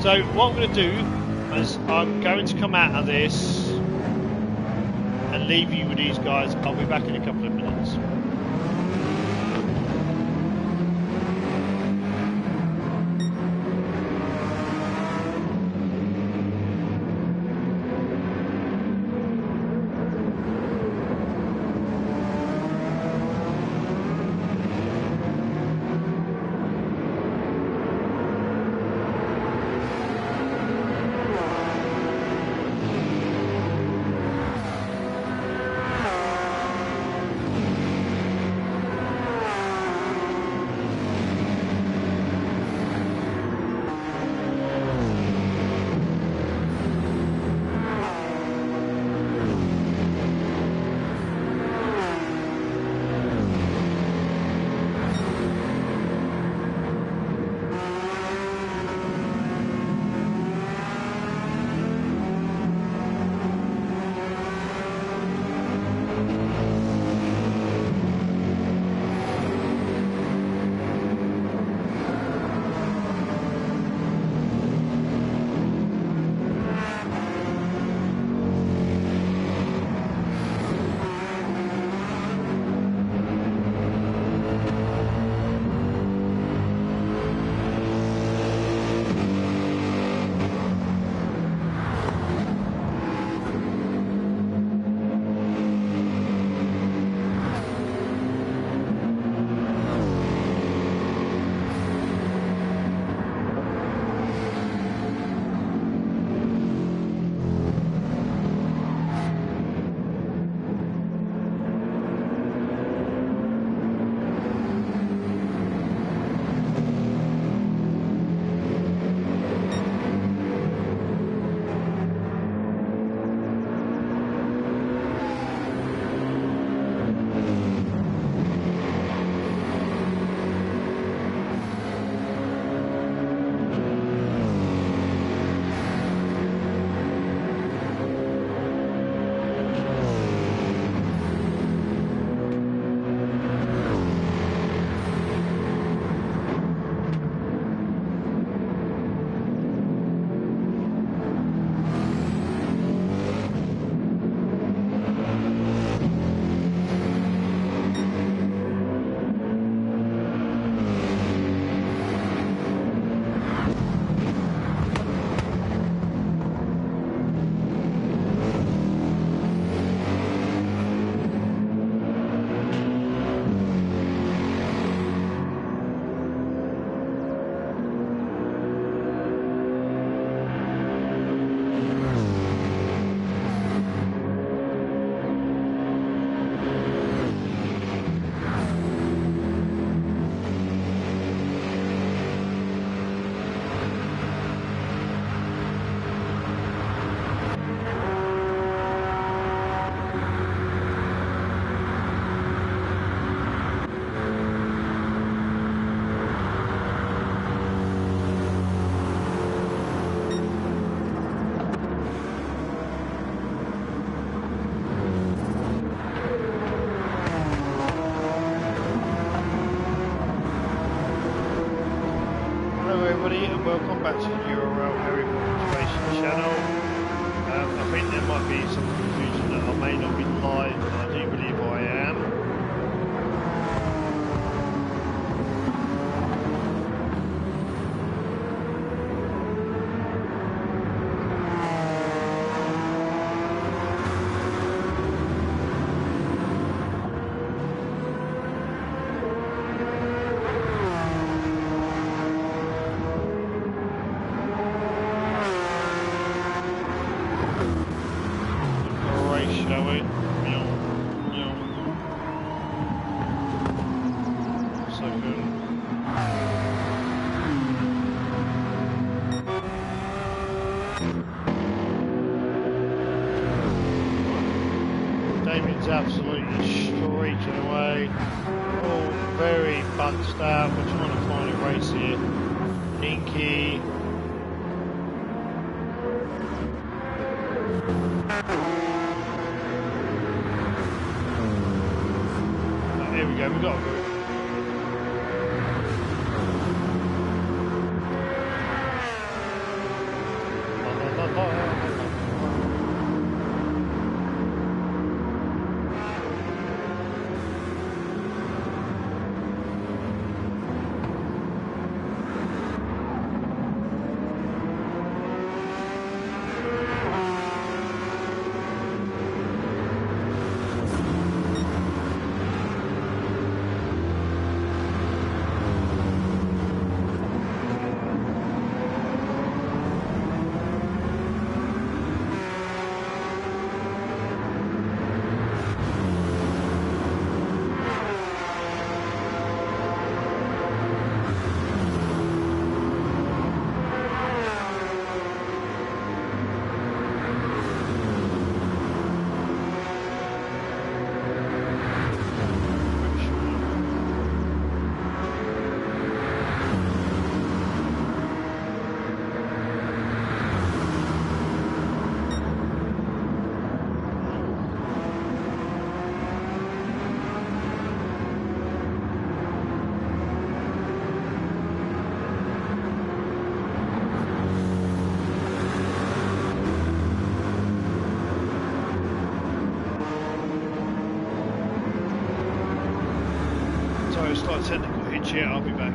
So what I'm going to do is I'm going to come out of this and leave you with these guys. I'll be back in a couple of minutes. everybody, and welcome back to the URL Harry Potter Motivation channel. I think there might be some confusion that I may not be live, but I do believe I am. Absolutely streaking away, all very bunched out. We're trying to find a race here. Inky. Oh, here we go, we got a group. La, la, la, la. Slight technical hitch here, I'll be back.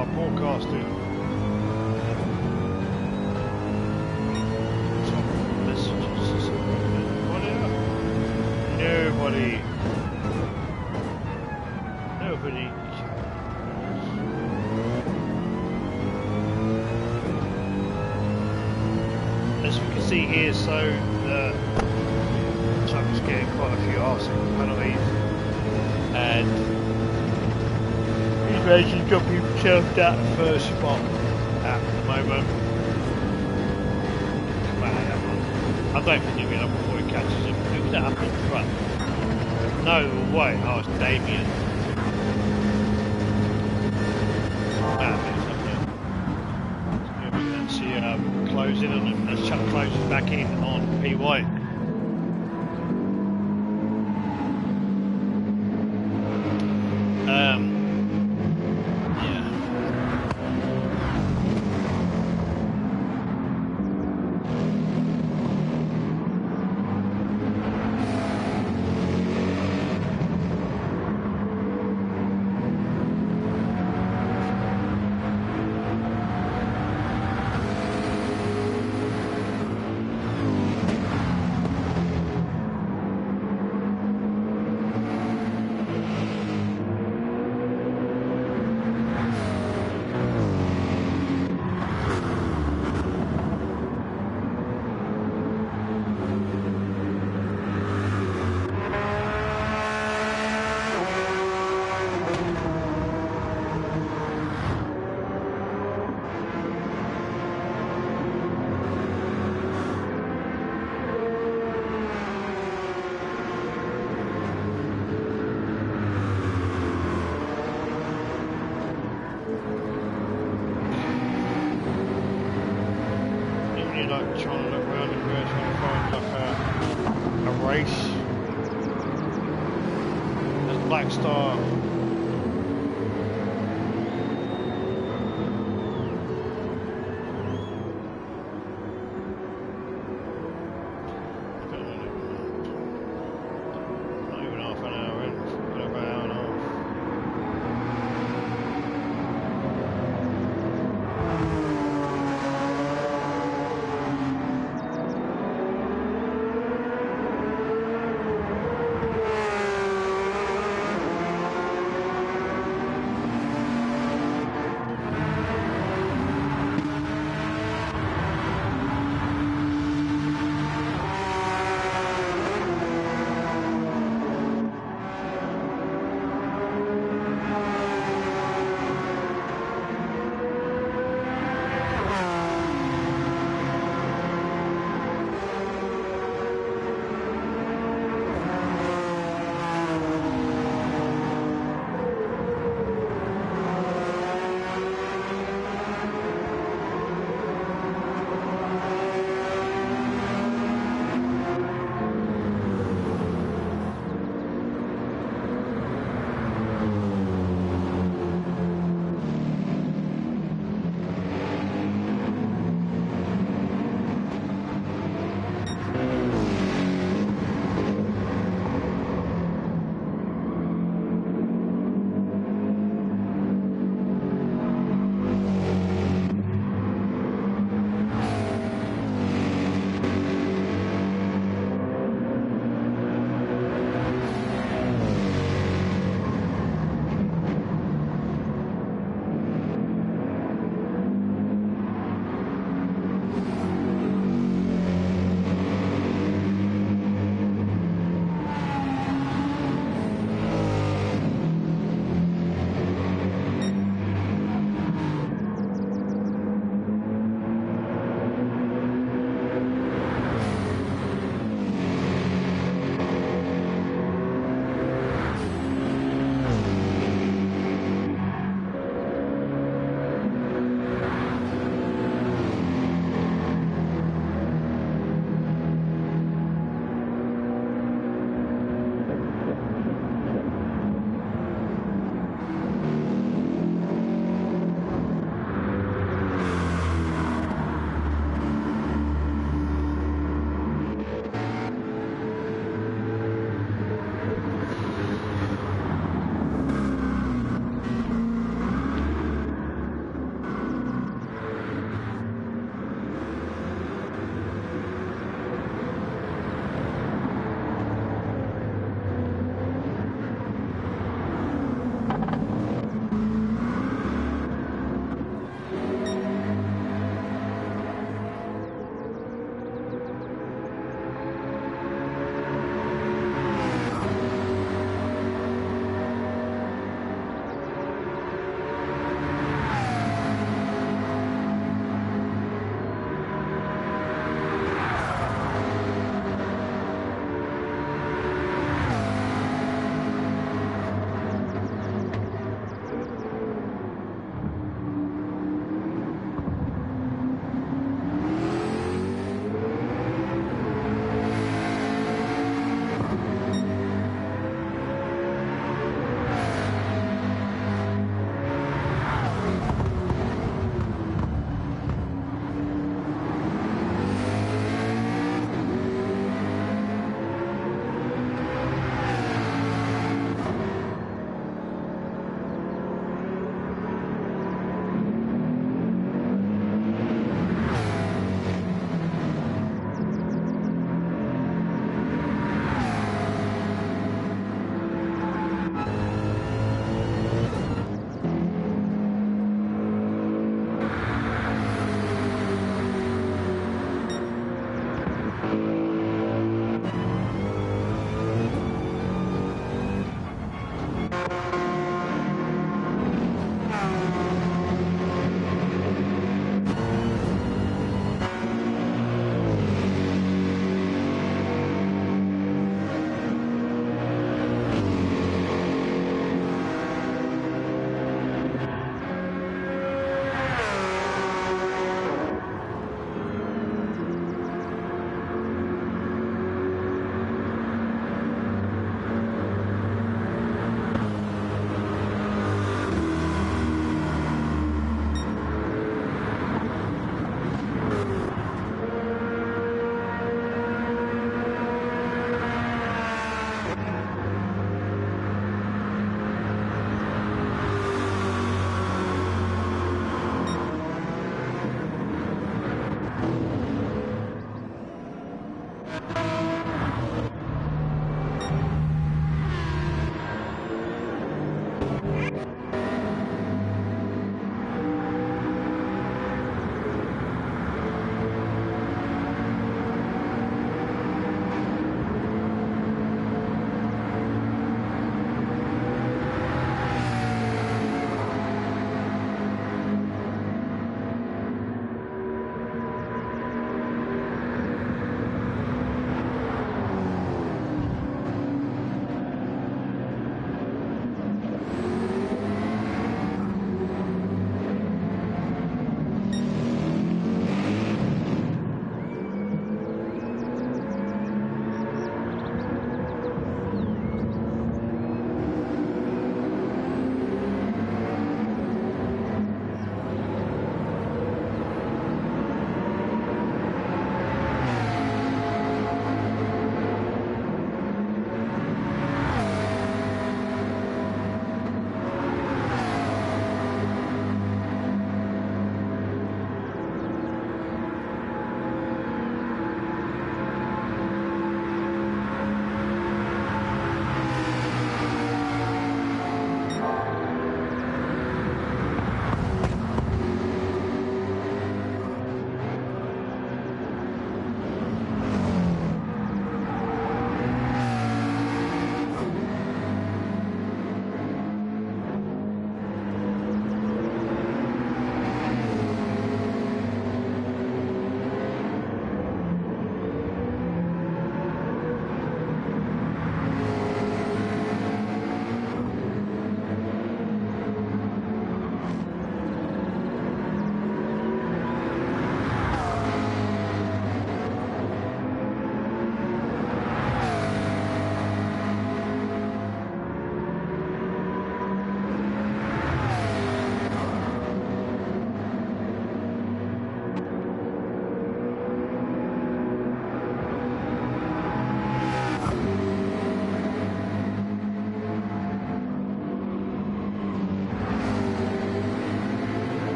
start broadcasting. Top messages. Nobody. Nobody. As we can see here, so the truck's getting quite a few arsenal penalties, and he's basically got himself that first spot at the moment. Well, I don't think he'll get up before he catches him. Who's that up in front? No way, oh, it's Damien. Closing and as Chuck closes back in on P. White. Yeah. Trying to look around everywhere, trying to find like a race. There's Black Star. Not even half an hour in, got about an hour and a half.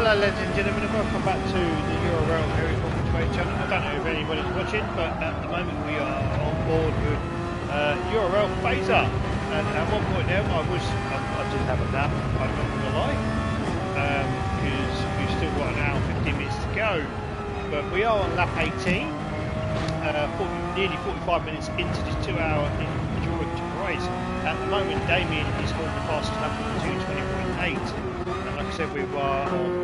Hello ladies and gentlemen, and welcome back to the URL Harry Formula 2 channel. I don't know if anybody's watching, but at the moment we are on board with URL Phaser. And at one point now I did have a nap, I'm not going to lie, because we've still got an hour and 15 minutes to go. But we are on lap 18, nearly 45 minutes into this 2-hour endurance race. At the moment Damien is holding the fastest lap of 2:20.8. Like I said, we were on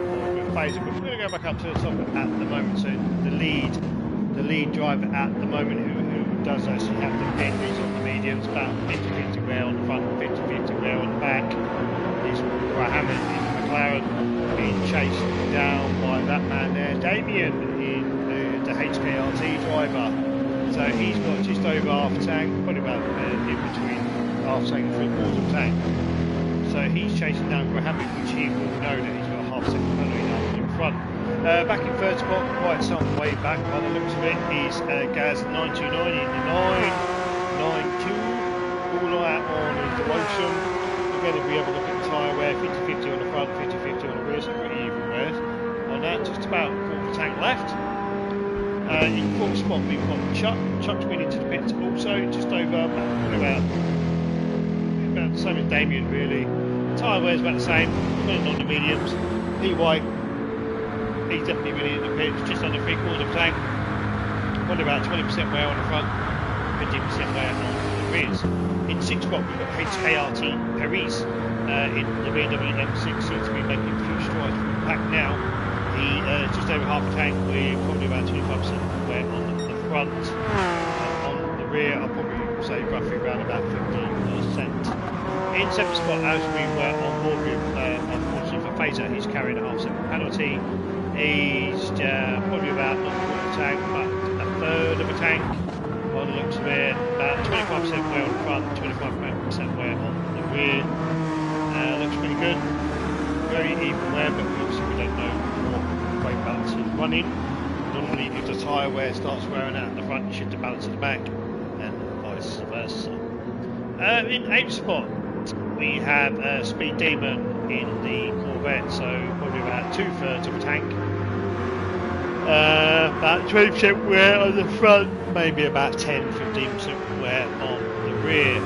Phaser, but we're going to go back up to the top at the moment. So the lead driver at the moment, who does actually have the pins on the mediums, about 50-50 wear on the front, 50-50 wear on the back, is Graham in the McLaren, being chased down by that man there, Damien, in the HKRT driver. So he's got just over half a tank, probably about in between half tank and 3/4 tank. So he's chasing down Graham, which he will know that he's got a half second penalty now in front. Back in third spot, quite some way back by the looks of it, is Gaz 929 in the 992. All out on is the Wosham. Again, if we have a look at the tyre wear, 50-50 on the front, 50-50 on the rear, so pretty even wears. On that, just about quarter tank left. In fourth spot, we've got Chuck. Chuck's been into the pits also, just over about the same as Damien really. Tyre wear's about the same, running on the mediums. Lee White, he's definitely been in the pits, just under 3/4 tank. Probably about 20% wear on the front, 15% wear on the rears. In sixth spot we've got HKRT Paris in the BMW M6, seems to be making a few strides from the pack now. He just over half a tank with probably about 25% wear on the front. On the rear I'll probably say roughly around about 15%. In seventh spot, as we were on board with, unfortunately for Phaser, he's carrying a half-second penalty. He's probably about not a quarter tank, but a third of a tank on the looks of it. About 25% wear on the front, 25% wear on the rear. Looks pretty good. Very even wear, but obviously we don't know what weight balance is running. Normally, if the tyre wear starts wearing out at the front, you should balance at the back, and vice versa. In eighth spot, we have Speed Demon in the Corvette, so probably about 2/3 of a tank. About 20% wear on the front, maybe about 10-15% wear on the rear.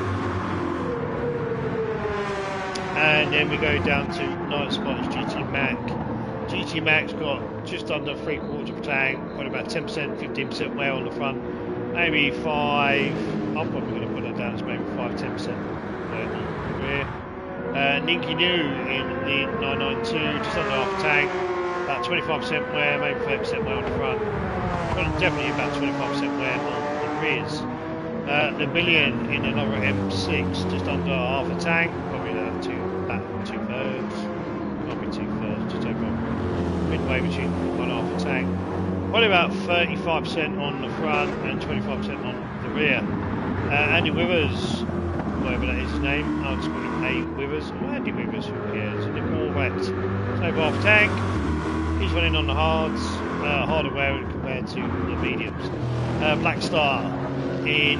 And then we go down to ninth spot is GT Mac. GT Mac's got just under 3/4 of a tank, probably about 10%, 15% wear on the front, maybe 5. I'm probably going to put that down as maybe 5-10% wear on the rear. Ninky New in the 992, just under half a tank, about 25% wear, maybe 30% wear on the front, definitely about 25% wear on the rears. The Million in another M6, just under half a tank, probably about 2/3, probably 2/3, just over midway between 1/2 a tank. Probably about 35% on the front and 25% on the rear. Andy Withers, whatever that is his name, I'll just call him A. Withers, or Andy Withers, who cares, in the Corvette. So over half a tank, he's running on the hards, harder wear compared to the mediums. Black Star is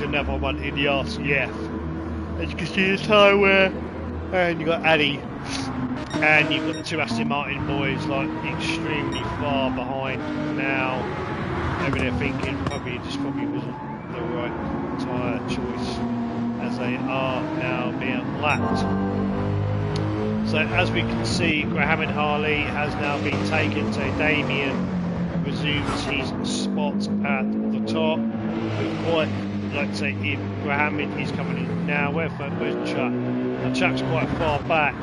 another one in the RCF. As you can see, his tyre wear, and you've got Addy, and you've got the two Aston Martin boys like extremely far behind now. Maybe they're thinking this probably wasn't the right tyre choice, as they are now being lapped. So as we can see, Graham and Harley has now been taken, so Damien resumes his spot at the top. With quite, like I say, if Graham is coming in now, where's Chuck? Now Chuck's quite far back.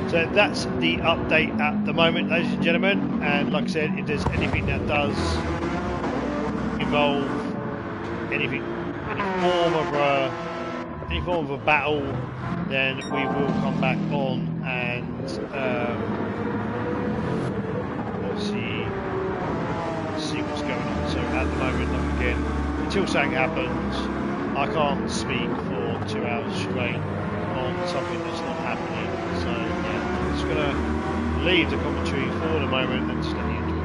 So that's the update at the moment, ladies and gentlemen, and like I said, if there's anything that does involve any form of a battle, then we will come back on and see what's going on. So at the moment, like again, until something happens, I can't speak for 2 hours straight on something that's not happening. So yeah, I'm just gonna leave the commentary for the moment and just let you enjoy it.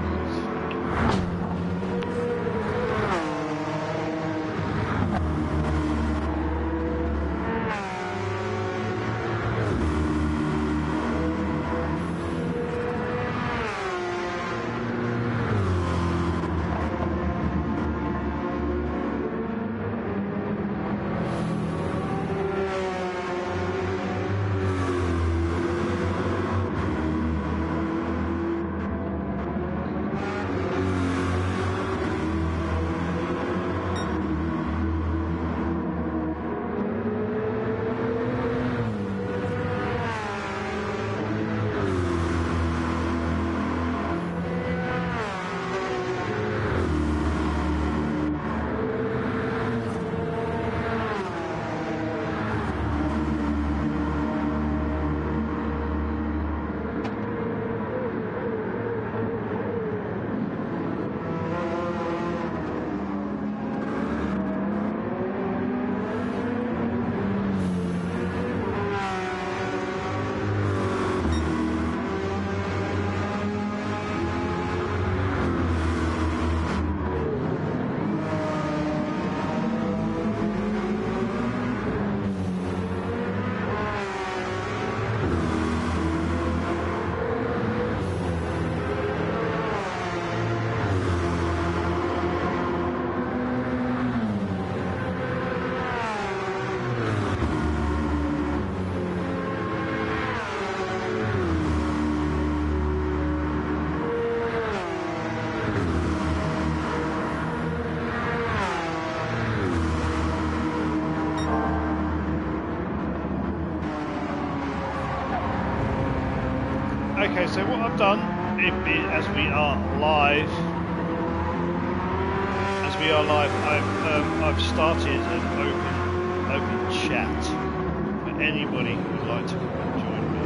So what I've done, as we are live, I've started an open chat for anybody who would like to join me.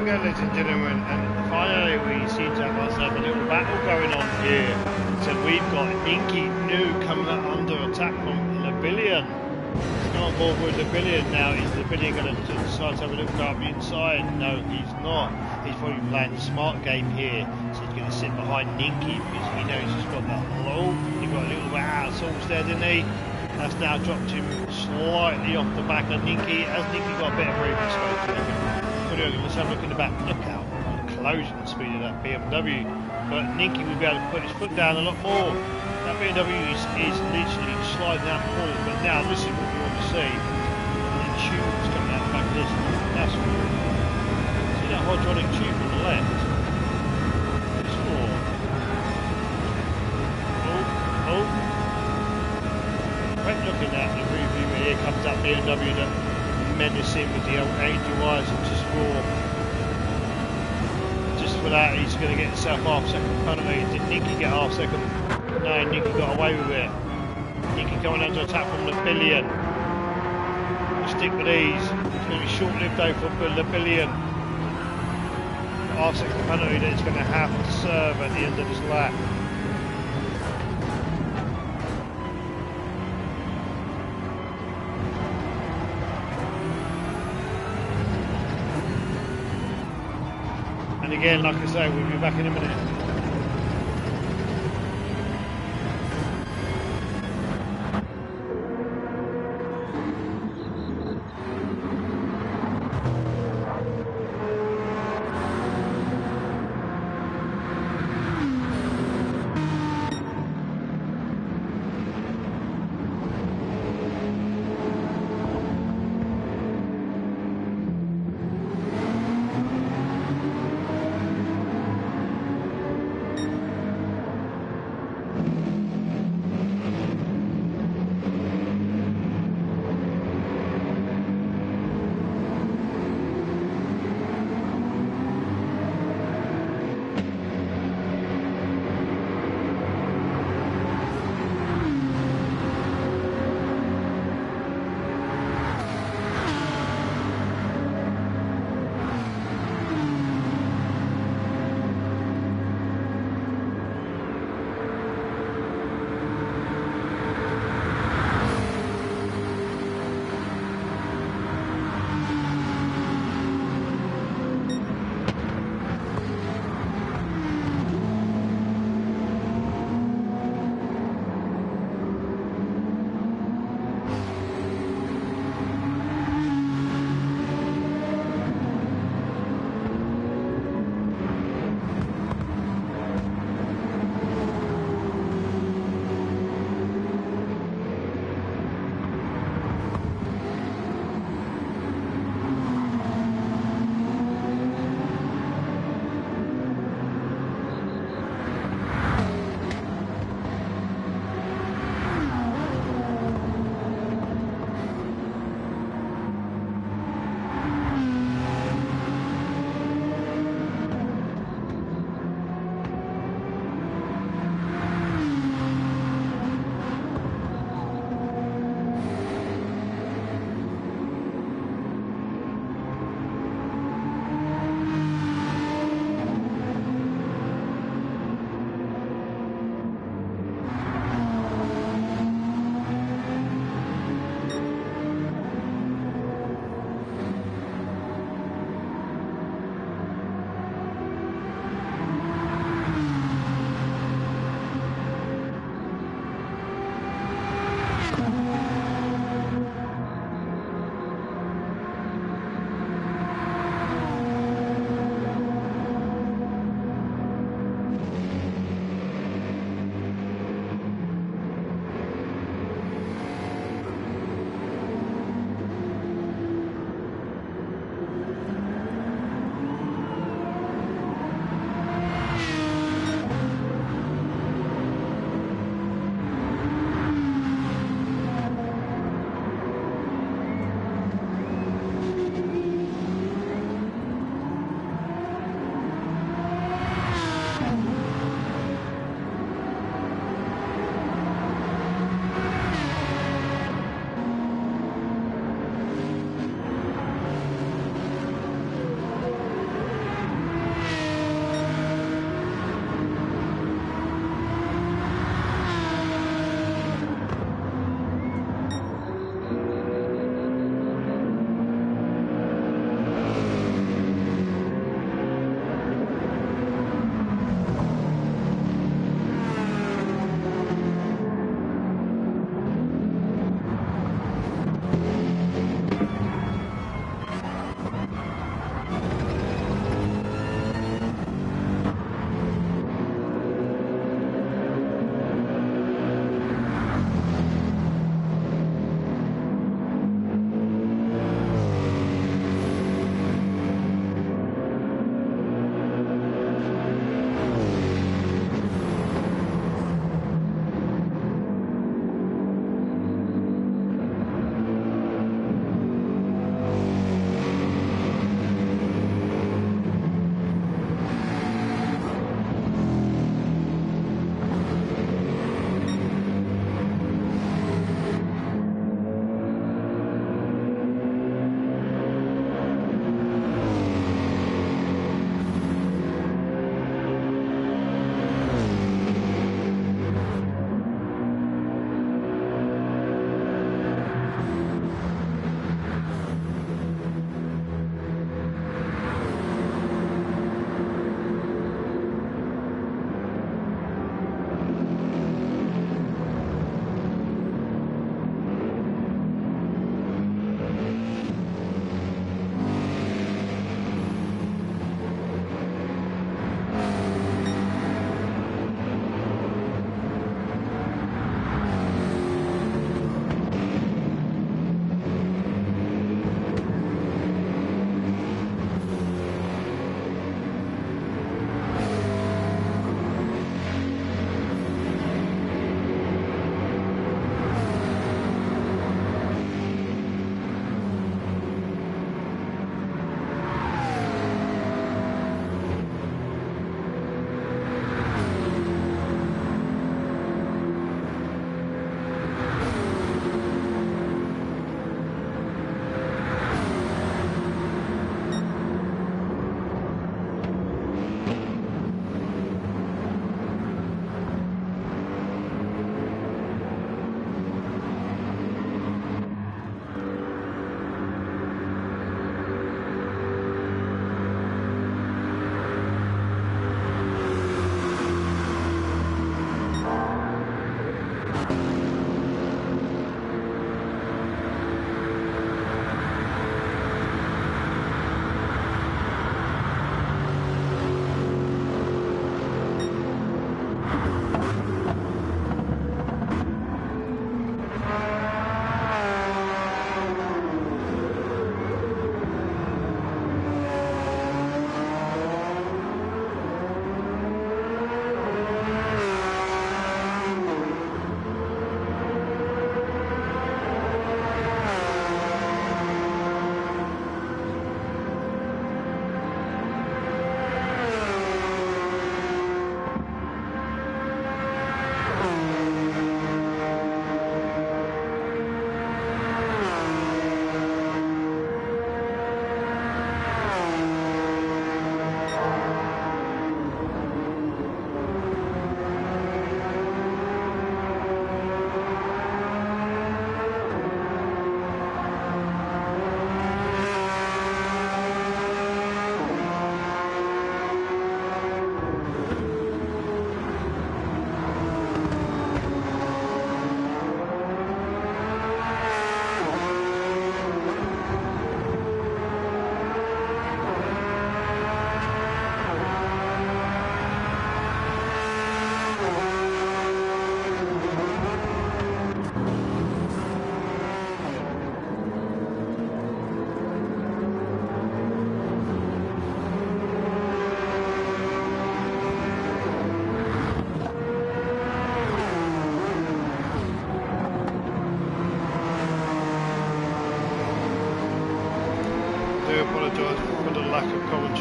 Ladies and gentlemen, and finally we seem to have ourselves a little battle going on here. So we've got Inky New coming up under attack from Labillion. He's not on board with Labillion now. Is Labillion going to decide to have a little go up the inside? No, he's not. He's probably playing the smart game here. So he's going to sit behind Ninky because he knows he's got that low. He got a little bit out of sorts there, didn't he? That's now dropped him slightly off the back of Ninky. As Ninky got a bit of breathing space. Let's have a look in the back. Look out, the closing speed of that BMW. But Ninky will be able to put his foot down a lot more. That BMW is literally sliding out forward. But now this is what we want to see. And then tube's coming out the back of this. That's cool. See that hydraulic tube on the left? It's for. Oh. Great looking at the review. Here comes that BMW that menacing with the Angel Eyes and just raw. Just for that, he's going to get himself half second penalty. Did Nicky get half second? No, Nicky got away with it. Nicky coming under attack from Lebillion. We'll stick with these. It's going to be short-lived though for Lebillion. Half second penalty that he's going to have to serve at the end of his lap. And again, like I say, we'll be back in a minute.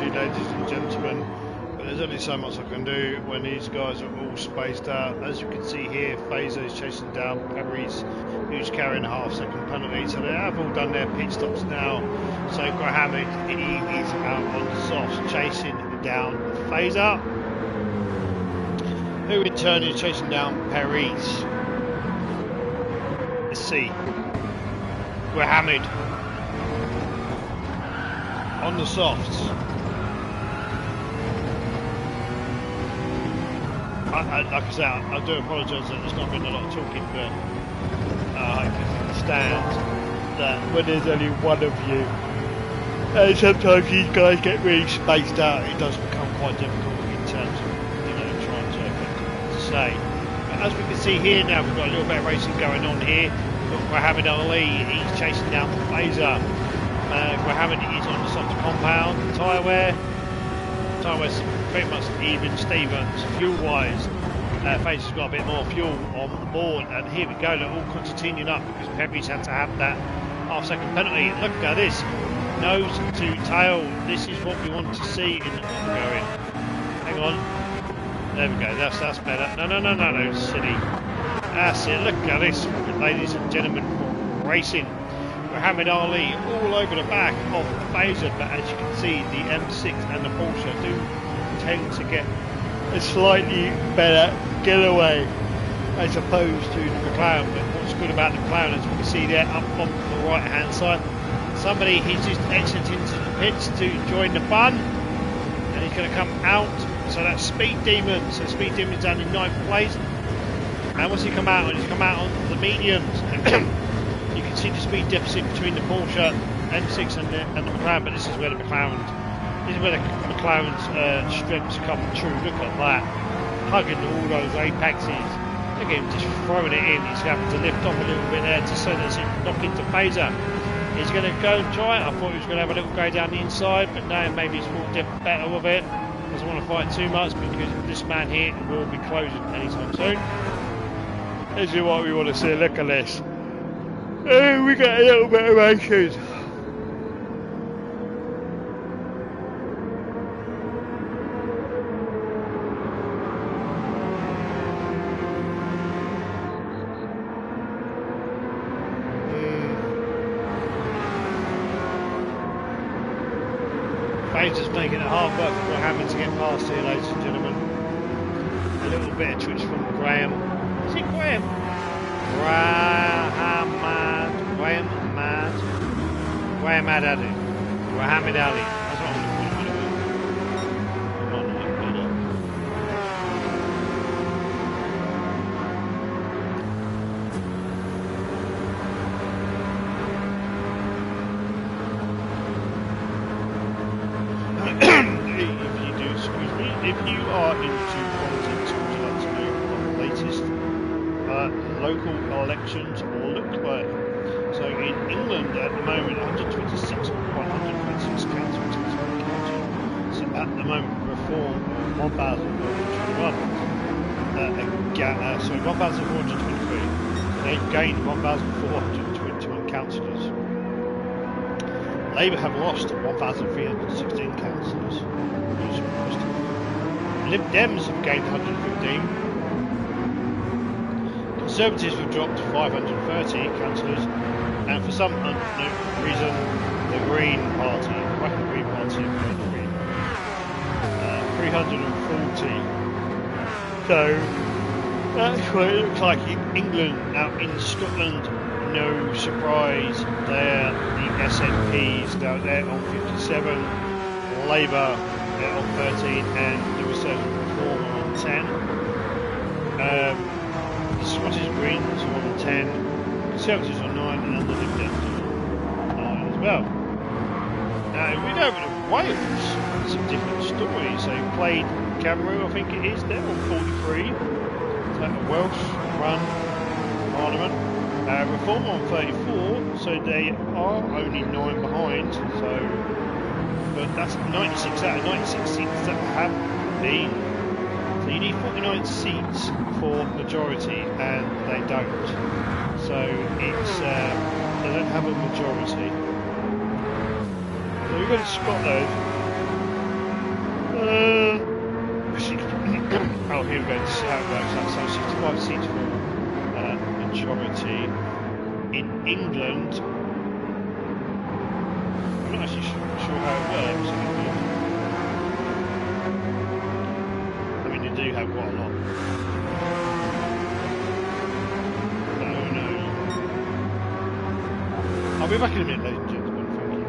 you, ladies and gentlemen. But there's only so much I can do when these guys are all spaced out. As you can see here, Fazer is chasing down Perry's, who's carrying a half-second penalty. So they have all done their pit stops now. So Mohammed, he is out on the softs, chasing down Fazer, who in turn is chasing down Perry's. Let's see. Mohammed on the softs. Like I say, I do apologise that there's not been a lot of talking, but I can understand that when there's only one of you, and sometimes these guys get really spaced out, it does become quite difficult in terms of, you know, trying to say. But as we can see here now, we've got a little bit of racing going on here. We've got Muhammad Ali, he's chasing down Fazer. Muhammad is on the soft compound. Tyrewear's pretty much even Stevens. Fuel-wise, Fazer's got a bit more fuel on board, and here we go. They're all continuing up because Perry's had to have that half-second penalty. Look at this, nose to tail. This is what we want to see. Going. Hang on. There we go. That's better. No, silly. That's it. Look at this, ladies and gentlemen. Racing. Muhammad Ali all over the back of Fazer, but as you can see, the M6 and the Porsche do tend to get a slightly better getaway as opposed to the McLaren. But what's good about the McLaren, as we can see there up on the right hand side, somebody he's just exited into the pits to join the fun, and he's going to come out. So that's Speed Demon. So Speed Demon's down in 9th place, and once he come out, he's come out on the mediums. You can see the speed deficit between the Porsche M6 and the McLaren, but this is where the McLaren's strengths come true. Look at that, hugging all those apexes. Look at him just throwing it in. He's having to lift off a little bit there to so that he can knock into Fazer. He's going to go and try it. I thought he was going to have a little go down the inside, but no, maybe he's thought better with it. Doesn't want to fight too much because this man here will be closing anytime soon. This is what we want to see. Look at this. Oh, we got a little bit of racing. Fazer's making it hard work for Muhammad to get past here, ladies and gentlemen. A little bit of twitch from Graham. Is it Graham? Muhammad Ali. Muhammad Ali. That's what I'm looking for. If you are into politics, would you like to know what the latest local elections look like? So in England at the moment, 126 or 126 councils in Surrey County. So at the moment, reform of 1,421. 1,423. They've gained 1,421 councillors. Labour have lost 1,316 councillors. Lib Dems have gained 115. Conservatives have dropped 530 councillors, and for some unknown reason, the Green Party, the Green Party, have gained 340. So that's what it looks like in England. Now in Scotland, no surprise, there the SNPs they're on 57, Labour they're on 13, and the Resurgent Reform are on 10. The Scottish Greens are on 10, Conservatives on 9, and the Lib Dems on 9 as well. Now, if we go over to Wales, it's a different story. So, Plaid Cymru, I think it is, they're on 43. So, a Welsh run parliament. Reform on 34, so they are only 9 behind. So, but that's 96 out of 96 seats that have been. So you need 49 seats for majority, and they don't. So it's they don't have a majority. So we go to Scotland. Oh, here we go. This is how it works out. So 65 seats for majority. In England, I'm not actually sure how it works in England. I mean, they do have quite a lot. Oh no. I'll be back in a minute, ladies and gentlemen. Thank you.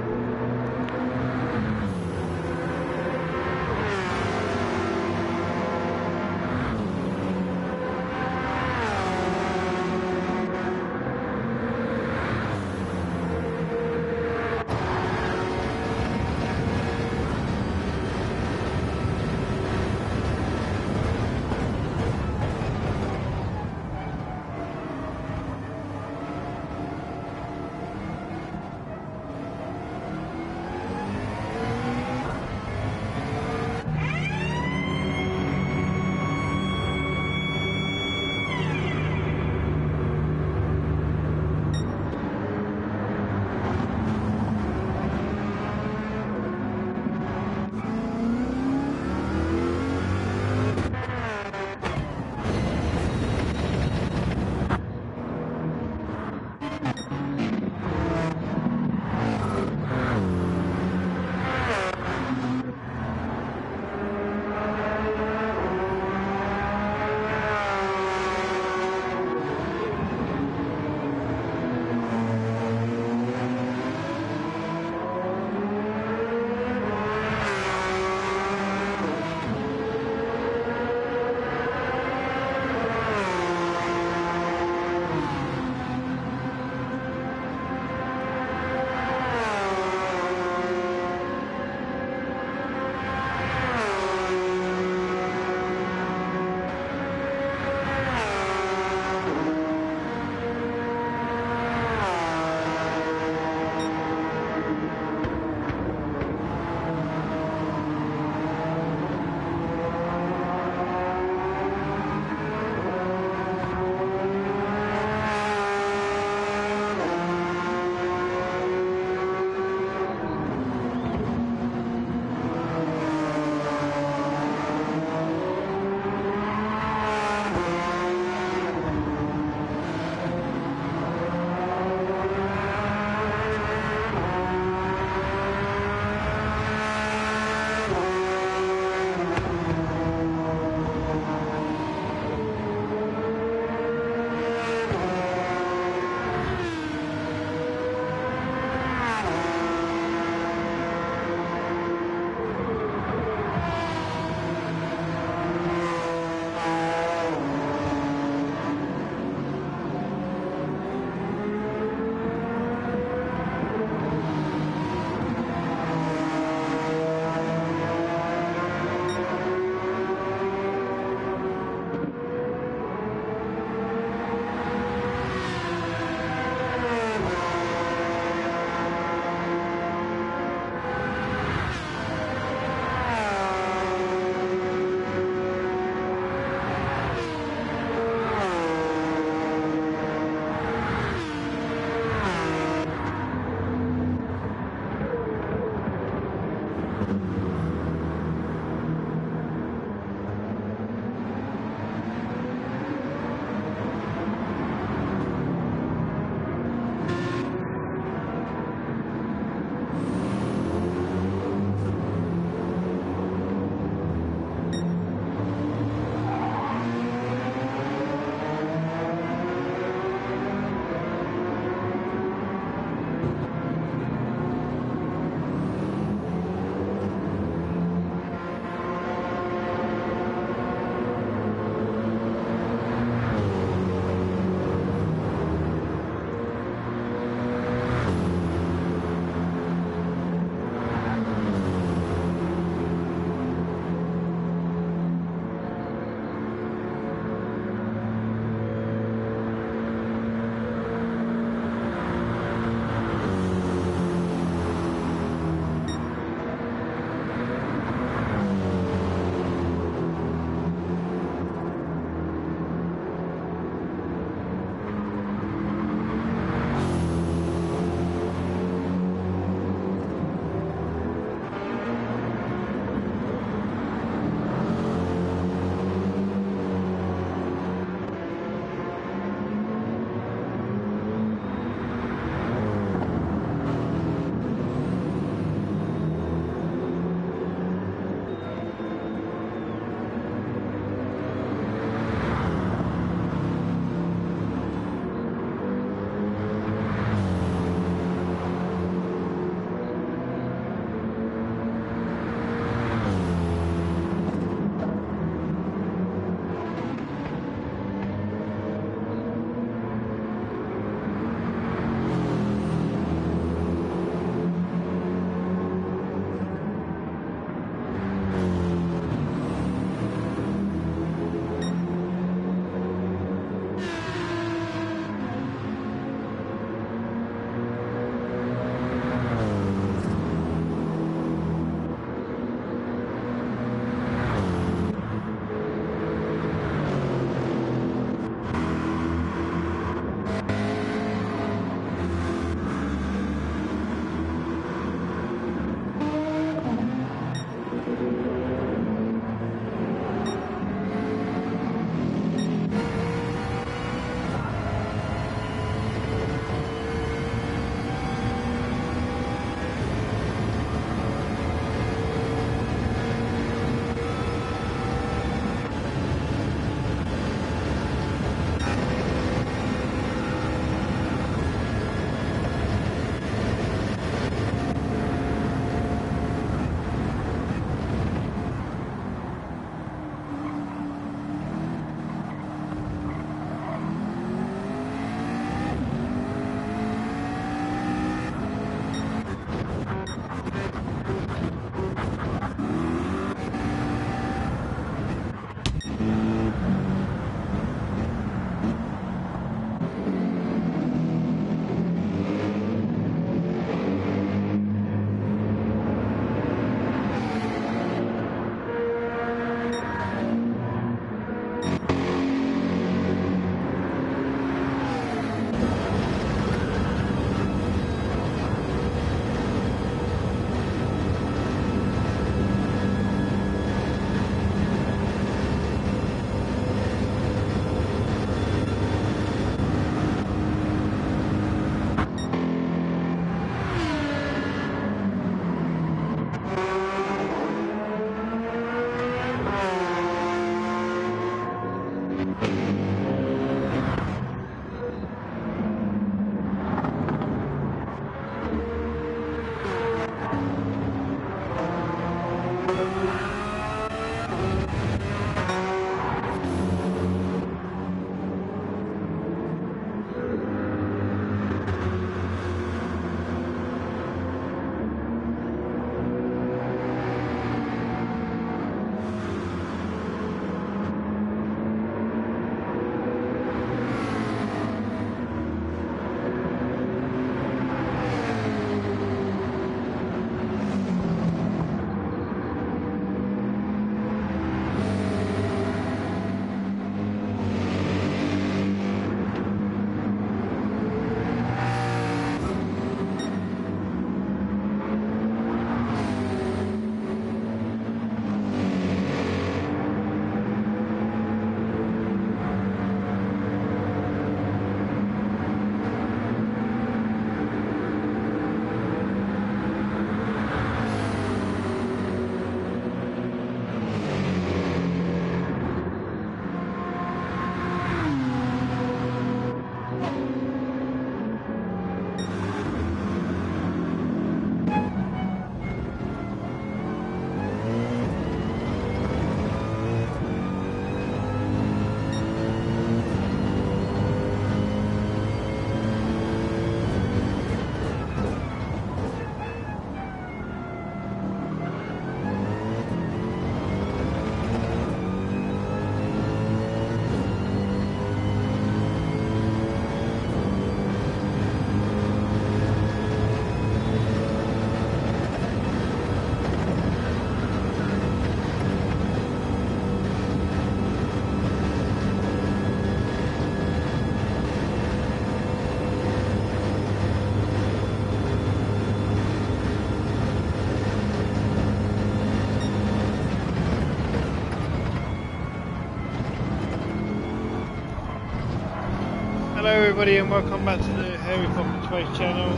Hello everybody and welcome back to the Harry Poppins Space channel.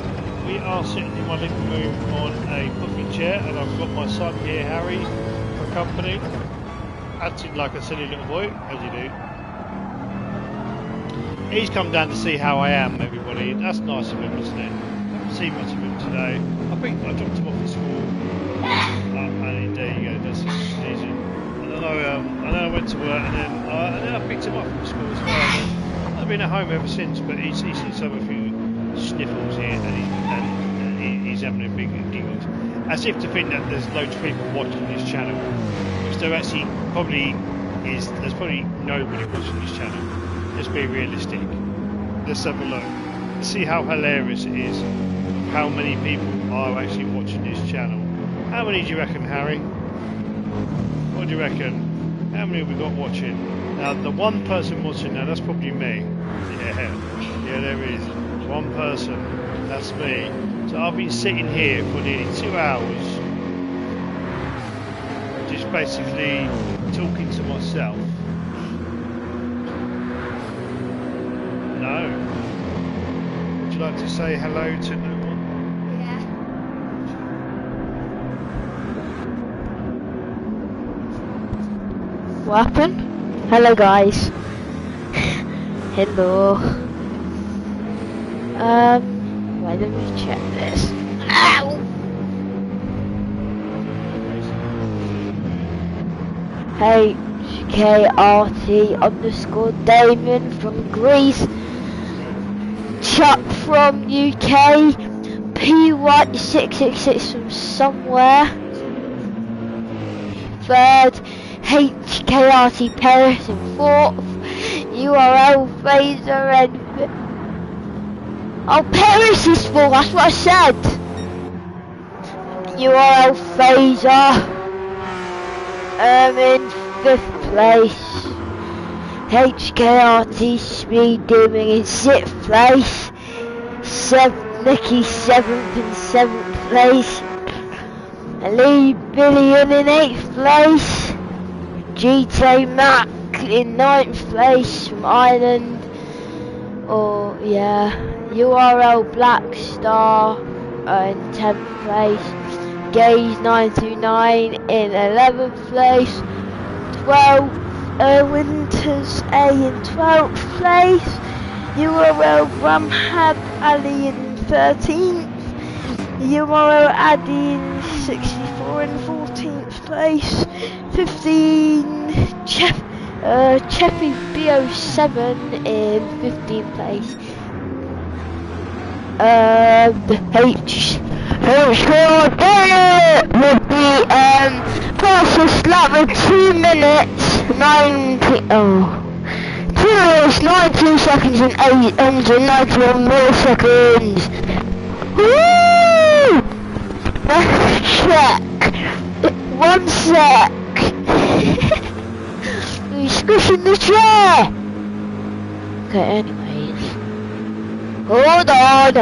We are sitting in my living room on a puffy chair and I've got my son here, Harry, for company. Acting like a silly little boy, as you do. He's come down to see how I am, everybody. That's nice of him, isn't it? I haven't seen much of him today. I dropped him off at school. And there you go, that's easy. And then I went to work and then I picked him up from school as well. I've been at home ever since, but he's seen some a few sniffles here and he's having a big giggle. As if to think that there's loads of people watching this channel, which there actually probably is. There's probably nobody watching this channel. Let's be realistic. Let's have a look. Let's see how hilarious it is. How many people are actually watching this channel. How many do you reckon, Harry? What do you reckon? How many have we got watching? Now, the one person watching now, that's probably me. Yeah, there is. One person, that's me. So I've been sitting here for nearly 2 hours, just basically talking to myself. No. Would you like to say hello to no one? Yeah. What happened? Hello guys. Hello. Wait, let me check this. Ow! HKRT_Damien from Greece. Chuck from UK. P1666 from somewhere. Third. HKRT Paris in fourth. URL Fraser and Paris is fourth. That's what I said. URL Fraser in fifth place. HKRT Speed Demon in sixth place. Nikki seventh in seventh place. Lee Billion in eighth place. GT Mac in 9th place from Ireland. URL Black Star in 10th place. Gaze 929 in 11th place. 12th Winters A in 12th place. URL Ramhab Ali in 13th. URL Addy in 64 in 14th place. 15 Cheffy BO7 in 15th place. The would be process lap with 2 minutes 19 seconds and 891 milliseconds. Woo! Let's check. 1 sec. He's squishing the chair. Okay, anyways. Hold on.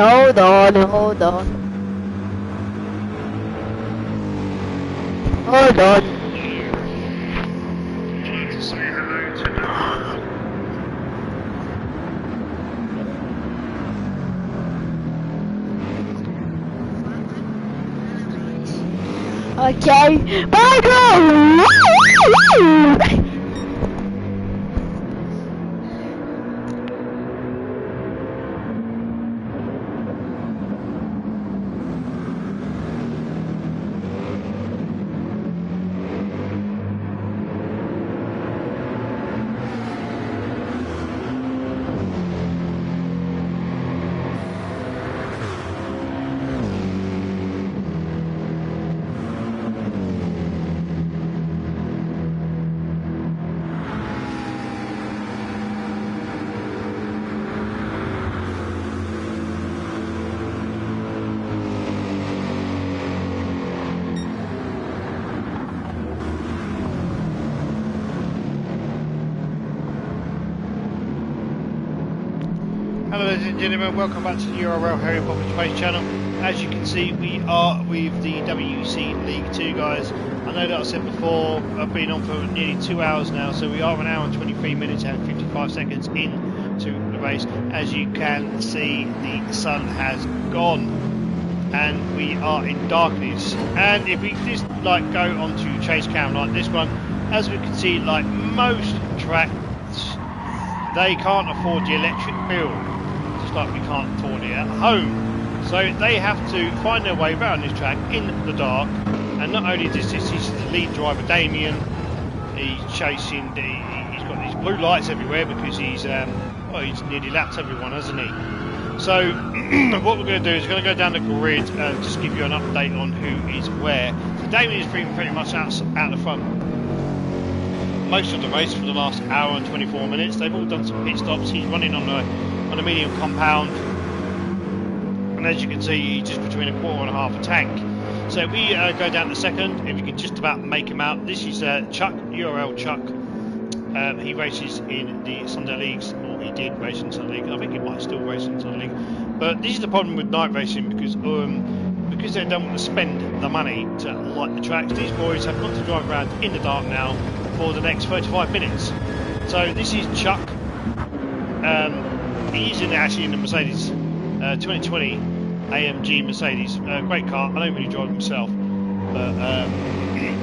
Okay, bye guys! Hello ladies and gentlemen, welcome back to the URL Harry Poppins Space channel. As you can see, we are with the WC League 2 guys. I know that I said before, I've been on for nearly 2 hours now, so we are 1 hour and 23 minutes and 55 seconds in to the race. As you can see, the sun has gone and we are in darkness. And if we just like go onto chase cam like this one, as we can see, like most tracks, they can't afford the electric bill, just like we can't afford it at home. So they have to find their way around this track in the dark. And not only does this is the lead driver Damien, he's chasing, he's got these blue lights everywhere because he's well, he's nearly lapped everyone, hasn't he? So what we're going to do is we're going to go down the grid and just give you an update on who is where. So Damien is pretty much out the front most of the race for the last hour and 24 minutes. They've all done some pit stops. He's running on a medium compound, and as you can see, he's just between a quarter and a half a tank. So if we go down to second, if you can just about make him out, this is Chuck, URL Chuck. He races in the Sunday Leagues, or he did race in Sunday League. I think he might still race in Sunday League. But this is the problem with night racing, because they don't want to spend the money to light the tracks. These boys have got to drive around in the dark now for the next 35 minutes. So this is Chuck. He's actually in the Mercedes 2020 AMG Mercedes. Great car. I don't really drive it myself, but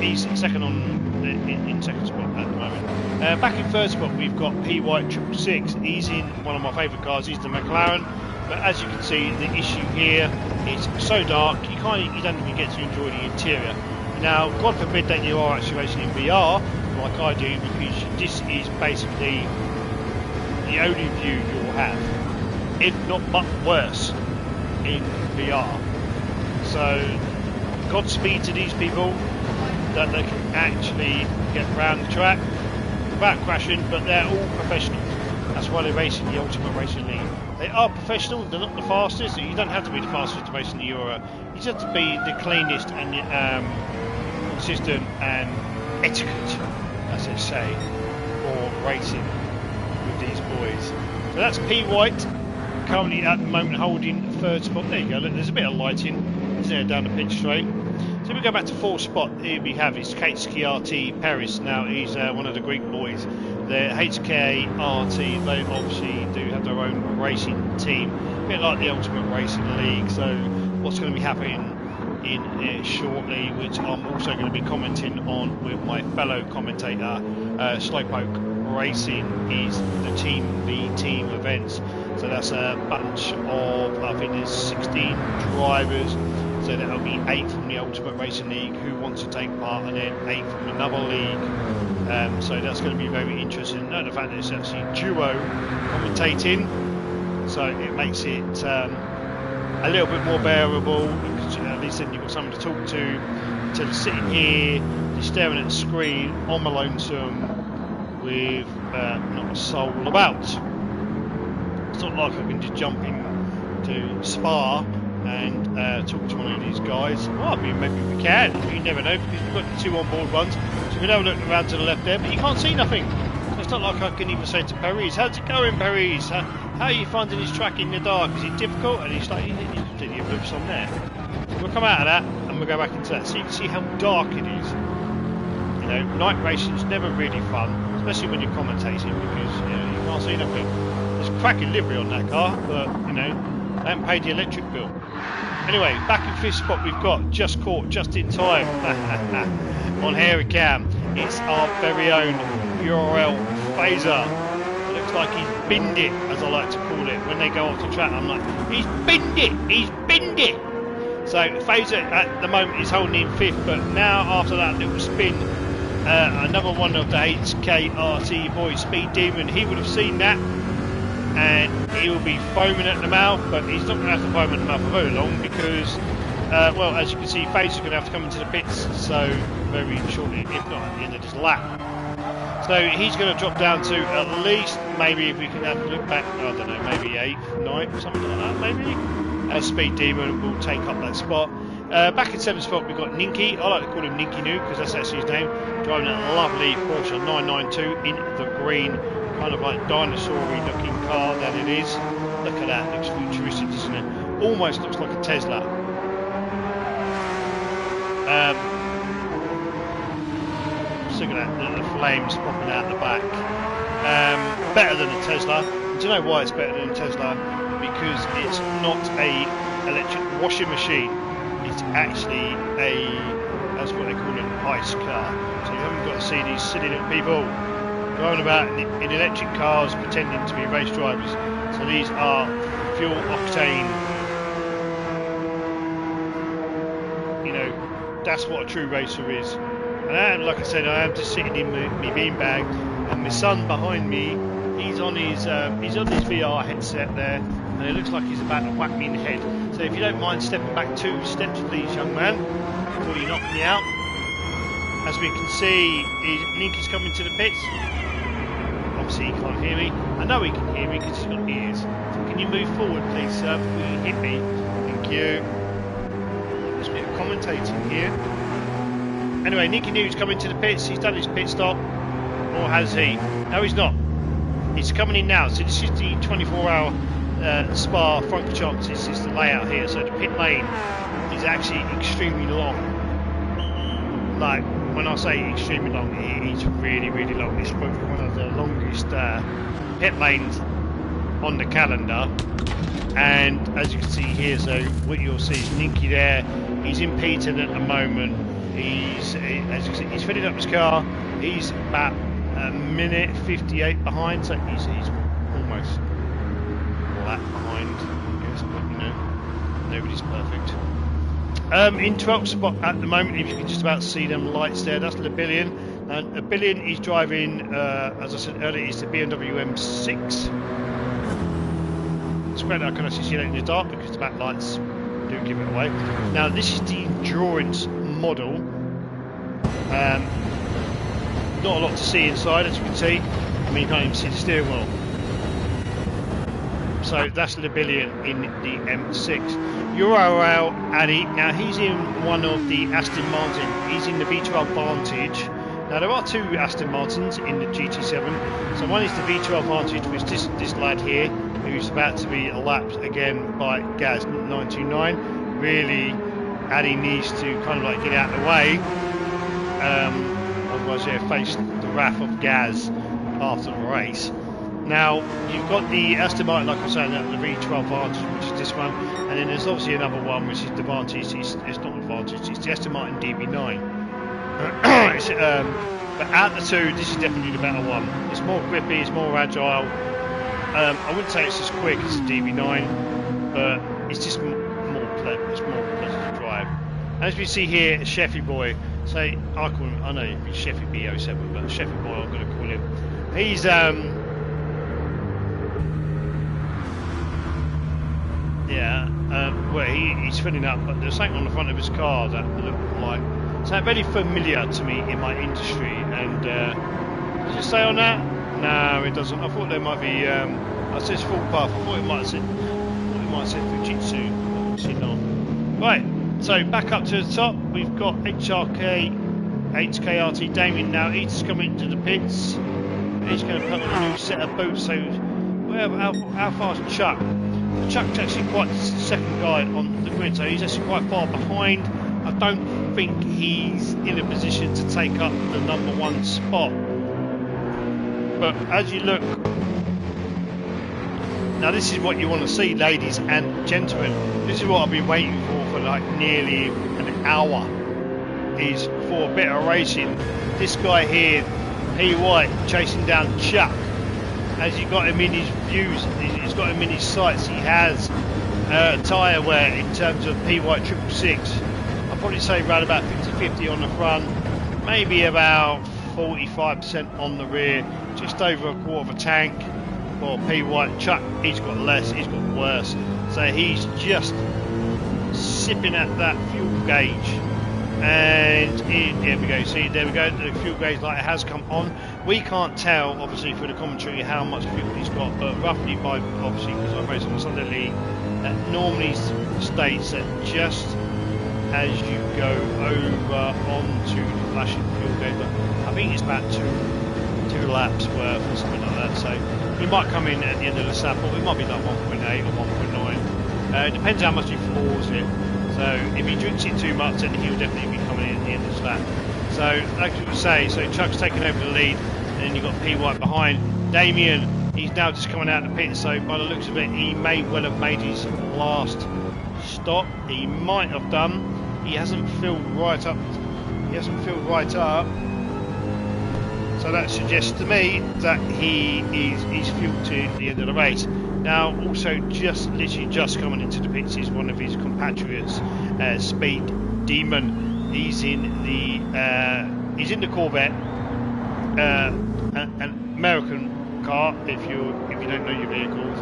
he's second in second spot at the moment. Back in third spot we've got P White 666. He's in one of my favourite cars. He's the McLaren. But as you can see, the issue here, it's so dark you don't even get to enjoy the interior. Now, God forbid that you are actually racing in VR like I do, because this is basically the only view you'll have, if not much worse, in VR. So Godspeed to these people that they can actually get around the track without crashing, but they're all professionals. That's why they're racing the Ultimate Racing League. They are professional, they're not the fastest. You don't have to be the fastest to race in the Euro. You just have to be the cleanest and consistent and etiquette, as they say, for racing with these boys. So that's P White, currently at the moment holding third spot. There you go, look, there's a bit of lighting, isn't there, down the pitch straight. So we go back to fourth spot. Here we have is HKRT Paris. Now he's one of the Greek boys. The HKRT, they obviously do have their own racing team, a bit like the Ultimate Racing League. So what's going to be happening in shortly, which I'm also going to be commenting on with my fellow commentator, Slowpoke Racing, is the Team V team events. So that's a bunch of, I think there's 16 drivers. So that'll be 8 from the Ultimate Racing League who want to take part, and then 8 from another league. So that's going to be very interesting. Note the fact that it's actually duo commentating, so it makes it a little bit more bearable, because at least then you've got someone to talk to, instead of sitting here just staring at the screen on my lonesome with not a soul about. It's not like I can just jump in to Spa and talk to one of these guys. Well, I mean, maybe we can, you never know, because we've got the 2 onboard ones. So we have a look around to the left there, but you can't see nothing. So it's not like I can even say to Paris, how's it going, Paris? How are you finding this track in the dark? Is it difficult? And he's like, he's completely oblivious on there. So we'll come out of that and we'll go back into that, so you can see how dark it is. You know, night racing's never really fun, especially when you're commentating, because you can't see nothing. There's cracking livery on that car, but they haven't paid the electric bill. Anyway, back in fifth spot we've got Just Caught Just in Time on Hairy Cam. It's our very own URL Phaser. It looks like he's binned it, as I like to call it. When they go off the track, I'm like, he's binned it, he's binned it. So Phaser at the moment is holding in fifth, but now after that little spin, another one of the HKRT boys, Speed Demon, he would have seen that, and he will be foaming at the mouth, but he's not going to have to foam at the mouth for very long, because well, as you can see, Phaser's going to have to come into the pits so very shortly, if not at the end of this lap. So he's going to drop down to at least, maybe if we can have a look back, I don't know, maybe 8th, 9th, something like that, maybe. Speed Demon will take up that spot. Back in 7th spot we've got Ninky. I like to call him Ninky New, because that's actually his name. Driving that lovely Porsche 992 in the green, kind of like dinosaur-y looking car that it is. Look at that, looks futuristic, doesn't it? Almost looks like a Tesla. Look at that, the flames popping out the back. Better than a Tesla in do you know why it's better than a Tesla? Because it's not a electric washing machine. It's actually that's what they call an ICE car. So you haven't got to see these silly little people driving about in electric cars pretending to be race drivers. So these are fuel octane. You know, that's what a true racer is. And I am, like I said, I am just sitting in my beanbag, and my son behind me, he's on his VR headset there, and it looks like he's about to whack me in the head. So if you don't mind stepping back 2 steps, please, young man, before you knock me out. As we can see, Ninky's coming to the pits. Obviously he can't hear me. I know he can hear me because he's got ears. So can you move forward, please, sir, before you hit me? Thank you. There's a bit of commentating here. Anyway, Nicky New's coming to the pits. He's done his pit stop, or has he? No, he's not. He's coming in now. So this is the 24-hour Spa Francorchamps. This is the layout here. So the pit lane is actually extremely long. Like, when I say extremely long, it's really, really long. It's probably one of the longest pit lanes on the calendar. And as you can see here, so what you'll see is Ninky there. He's in P10 at the moment. He's, as you can see, he's filling up his car. He's about a minute 58 behind, so he's almost that behind. Yes, but you know, nobody's perfect. In 12th spot at the moment, if you can just about see them lights there, that's Lebillion. And Lebillion is driving, as I said earlier, is the BMW M6. It's great that I can actually see that in the dark because the backlights do give it away. Now this is the endurance model. Not a lot to see inside, as you can see. I mean, you can't even see the steering wheel. So that's Lebillion in the M6. Uriel Addy, now he's in one of the Aston Martin. He's in the V12 Vantage. Now there are 2 Aston Martins in the GT7. So one is the V12 Vantage, which this lad here, who's about to be lapped again by Gaz 929. Really, Addy needs to kind of like get out of the way. Otherwise, yeah, face the wrath of Gaz after the race. Now, you've got the Aston Martin, like I was saying, the V12 Vantage, which is this one, and then there's obviously another one, which is the Vantage. It's not the Vantage, it's the Aston Martin DB9. But out of the 2, this is definitely the better one. It's more grippy, it's more agile. I wouldn't say it's as quick as the DB9, but it's just more pleasant. It's more pleasant to drive. As we see here, Sheffy Boy. So I call him. I know he's Sheffy B07, but Sheffy Boy, I'm going to call him. He's well, he's filling up, but there's something on the front of his car that looked like something very familiar to me in my industry. And does it say on that? No, it doesn't. I thought there might be. It says full path. I thought it might say Fujitsu. Obviously not. Right. So back up to the top. We've got HRK, HKRT Damien now. He's coming to the pits. He's going to put on a new set of boots. So, how far is Chuck? Chuck's actually quite the second guy on the grid, so he's actually quite far behind. I don't think he's in a position to take up the #1 spot. But as you look, now this is what you want to see, ladies and gentlemen. This is what I've been waiting for like nearly an hour. Is for a bit of racing. This guy here, P. White, chasing down Chuck. As you got him in his views, he's got him in his sights. He has tyre wear in terms of P. White 666. I'll probably say around about 50-50 on the front, maybe about 45% on the rear, just over a quarter of a tank. For P. White, Chuck, he's got less, he's got worse. So he's just sipping at that fuel gauge. And there we go, see, there we go, the fuel gauge light has come on. We can't tell, obviously, through the commentary how much fuel he's got, but roughly, by obviously, because I race on a Sunday league, that normally states that just as you go over onto the flashing fuel gauge, I think it's about two laps worth or something like that. So he might come in at the end of the lap, or it might be like 1.8 or 1.9. It depends how much he floors it. So if he drinks it too much, then he'll definitely be coming in at the end of the lap. So like you say, so Chuck's taking over the lead, and then you've got P. White behind. Damien, he's he's now just coming out of the pit, so by the looks of it, he may well have made his last stop. He might have done. He hasn't filled right up. He hasn't filled right up. So that suggests to me that he's fueled to the end of the race. Now, also literally just coming into the pits is one of his compatriots, Speed Demon. He's in the Corvette, an American car. If you don't know your vehicles,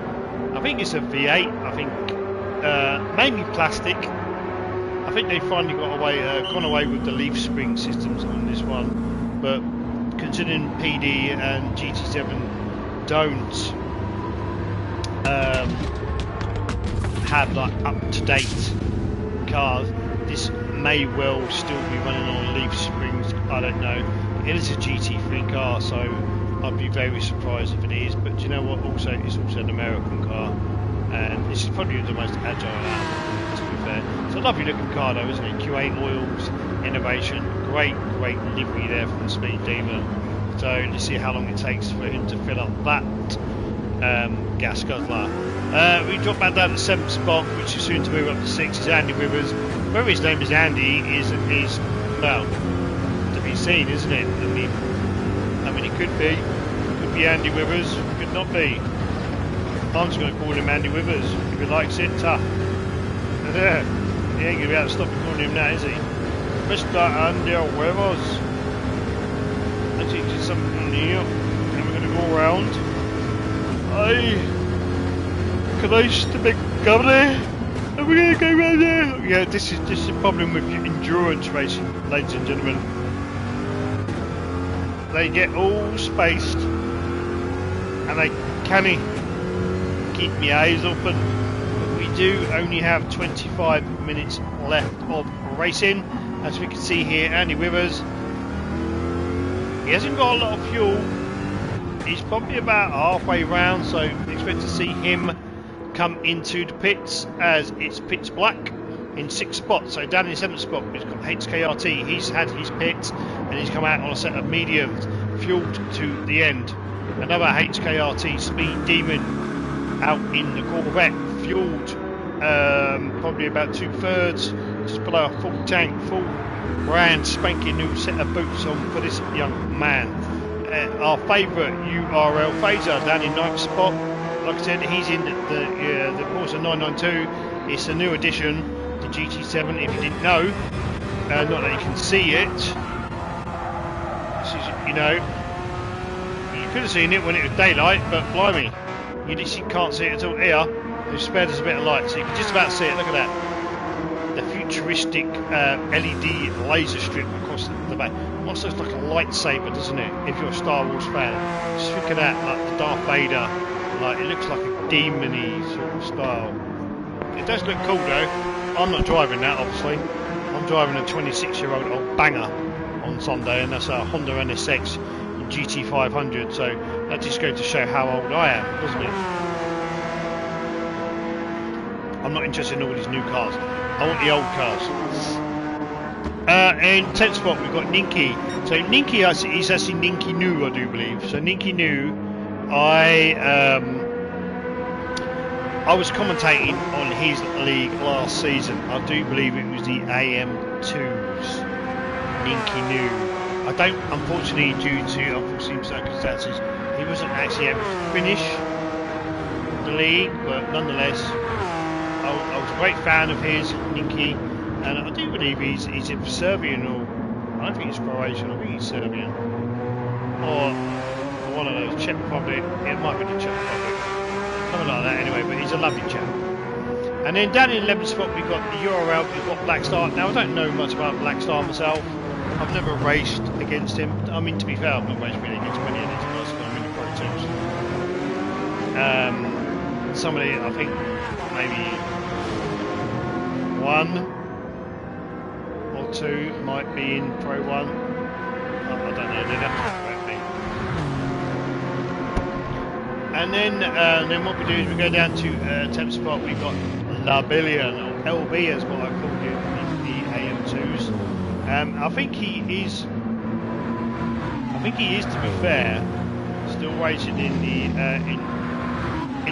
I think it's a V8. I think mainly plastic. I think they finally gone away with the leaf spring systems on this one, but considering PD and GT7 don't have like up-to-date cars, this may well still be running on leaf springs. I don't know. It is a GT3 car, so I'd be very surprised if it is. But do you know what? Also, it's also an American car, and this is probably the most agile out, to be fair. It's a lovely looking car though, isn't it? Q8 oils, innovation, great livery there from Speed Demon. So let's see how long it takes for him to fill up that gas guzzler. We drop back down to 7th spot, which is soon to move up to 6th, is Andy Withers. Whether his name is Andy is well, to be seen, isn't it? I mean it could be Andy Withers, could not be. I'm just going to call him Andy Withers. If he likes it, tough. Yeah, he ain't going to be able to stop calling him that, is he? Mr. Andy Withers. I think there's something new, and we're going to go around. Christ, the big governor, and we're going to go around there. Yeah, this is the problem with endurance racing, ladies and gentlemen. They get all spaced, and they can't keep my eyes open. But we do only have 25 minutes left of racing. As we can see here, Andy Withers, he hasn't got a lot of fuel. He's probably about halfway round, so expect to see him come into the pits as it's pitch black in 6th spot. So down in 7th spot, we've got HKRT. He's had his pits and he's come out on a set of mediums, fueled to the end. Another HKRT Speed Demon out in the Corvette, fueled probably about 2/3, just below a full tank, full brand spanking new set of boots on for this young man. Our favourite URL Phaser down in 9th spot. Like I said, he's in the Porsche 992. It's a new addition to GT7. If you didn't know, not that you can see it. This is, you know, you could have seen it when it was daylight, but blimey, you literally can't see it at all. Here, they've spared us a bit of light, so you can just about see it. Look at that. The futuristic LED laser strip across the back. Almost looks like a lightsaber, doesn't it? If you're a Star Wars fan, just think of that, like the Darth Vader. Like it looks like a demon-y sort of style. It does look cool though. I'm not driving that, obviously. I'm driving a 26-year-old old banger on Sunday, and that's a Honda NSX GT500. So that just goes to show how old I am, doesn't it? I'm not interested in all these new cars. I want the old cars. In 10th spot we've got Ninky. So Ninky, he's actually Ninky New, I do believe. So Ninky New, I was commentating on his league last season. I do believe it was the AM2s. Ninky New. I don't, unfortunately, due to unforeseen circumstances, he wasn't actually able to finish the league, but nonetheless, I was a great fan of his, Ninky, and I do believe he's either Serbian or I don't think he's Croatian. I think he's Serbian or one of those, Czech Republic. It might be the Czech Republic, something like that. Anyway, but he's a lovely chap. And then down in 11th spot we've got the URL. We've got Black Star. Now I don't know much about Black Star myself. I've never raced against him. I mean, to be fair, I've not raced really against many of these guys. I'm in the Pro Tools. Somebody, I think, maybe one or two might be in Pro 1. I don't know, they'd have to correct me. And then what we do is we go down to 10th spot. We've got La Billion, or LB as what I called it, the AM2s. I think he is, to be fair, still racing in the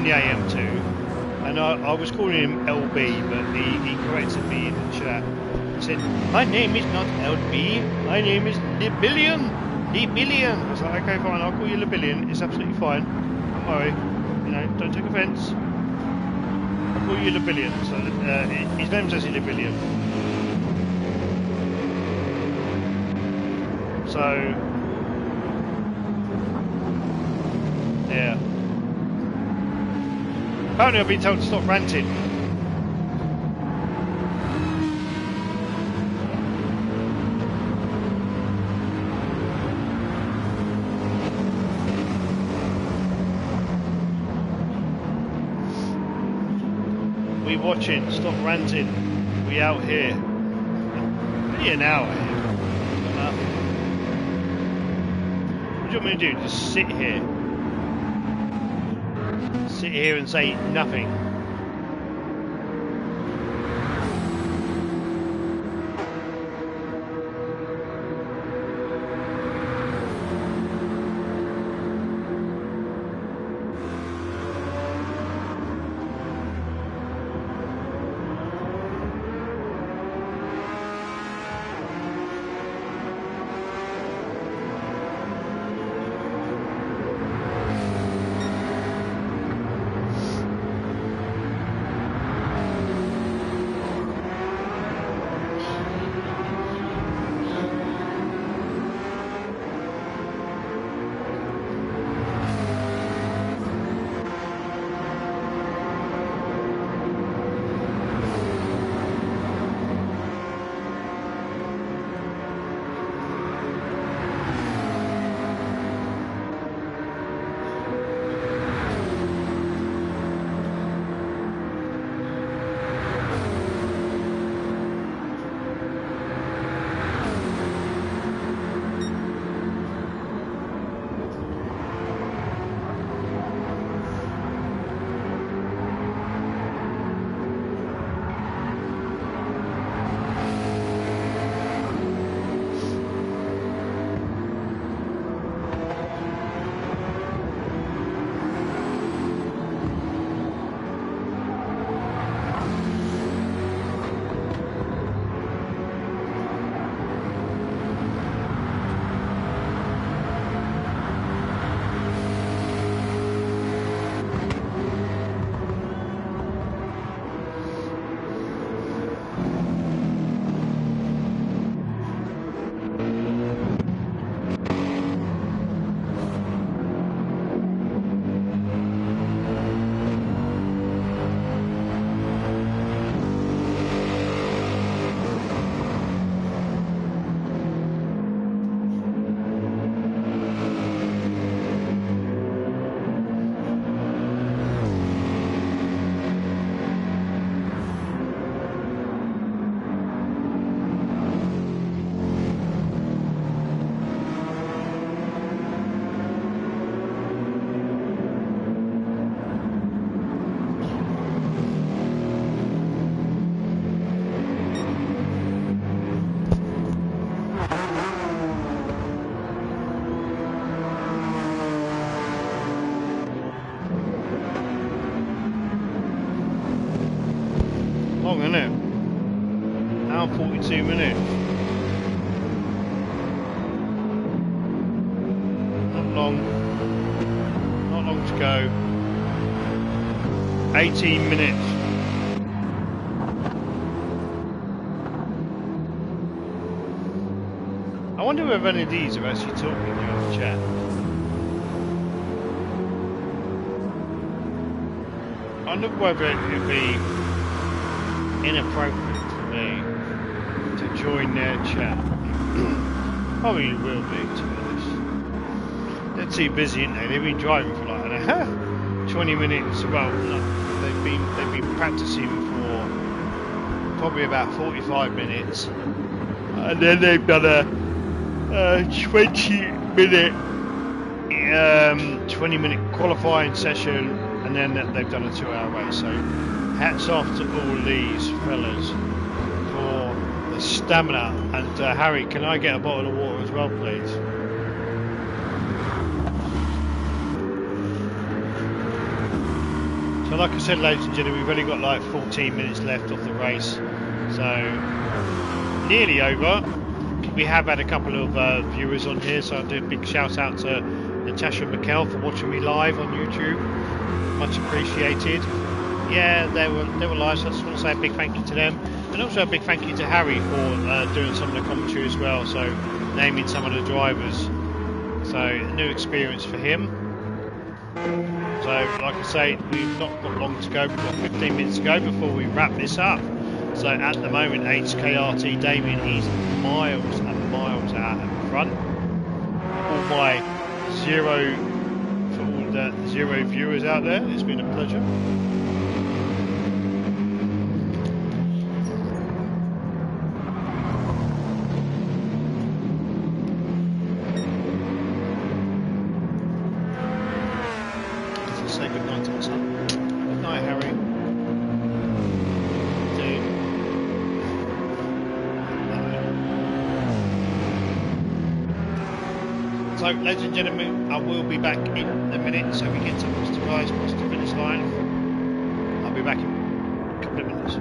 the AM2, and I was calling him LB, but he corrected me in the chat. He said, "My name is not LB, my name is Libillion. Libillion." I was like, "Okay, fine, I'll call you Libillion. It's absolutely fine. Don't worry. You know, don't take offence. I'll call you Libillion." So his name's actually Libillion. So yeah. Apparently I've been told to stop ranting. We watching, stop ranting. We out here. Only an hour here. What do you want me to do? Just sit here? Sit here and say nothing? Long, isn't it? Hour 42 minutes. Not long. Not long to go. 18 minutes. I wonder if any of these are actually talking during the chat. I wonder whether it would be inappropriate for me to join their chat. Probably will be, to be honest. They're too busy, aren't they? They've been driving for like 20 minutes. Well, no, they've been practicing for probably about 45 minutes, and then they've done a 20-minute qualifying session, and then they've done a 2-hour race. So hats off to all these fellas for the stamina. And Harry, can I get a bottle of water as well, please? So like I said, ladies and gentlemen, we've only got like 14 minutes left of the race, so nearly over. We have had a couple of viewers on here, so I'll do a big shout out to Natasha McKell for watching me live on YouTube. Much appreciated. Yeah, they were live, so I just want to say a big thank you to them, and also a big thank you to Harry for doing some of the commentary as well, so naming some of the drivers. So a new experience for him. So, like I say, we've not got long to go. We've got 15 minutes to go before we wrap this up. So, at the moment, HKRT Damien is miles and miles out in front. All my zero viewers out there, it's been a pleasure. So, ladies and gentlemen, I will be back in a minute, so we get to guys across the finish line. I'll be back in a couple of minutes.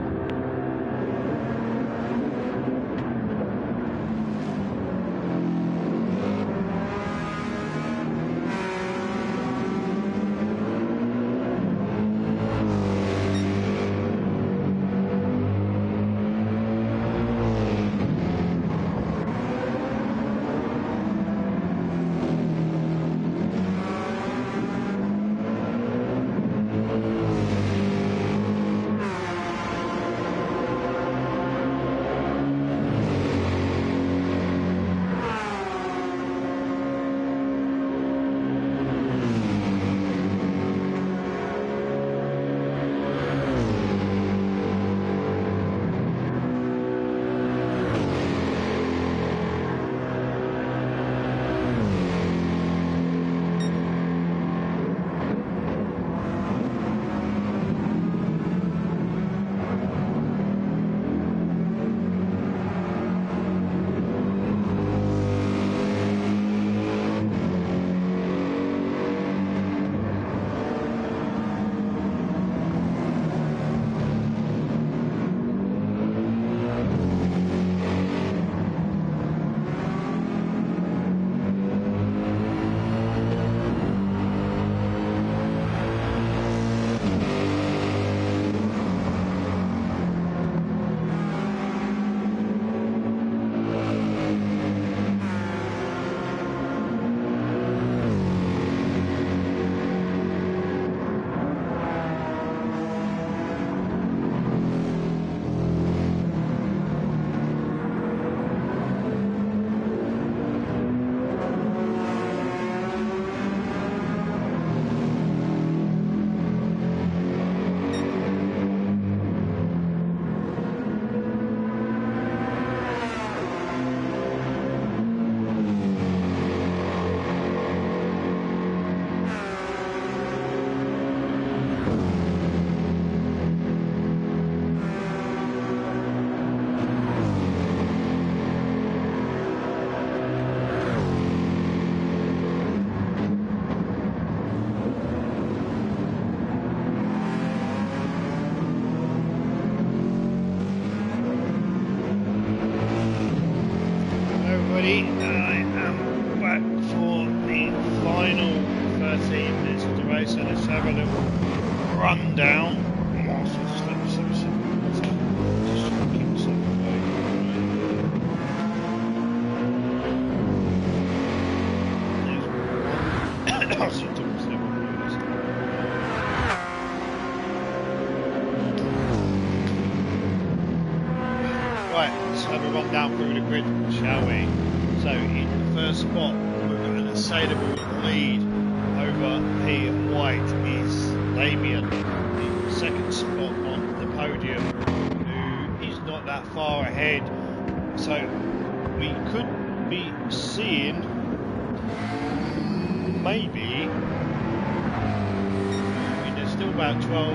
About 12,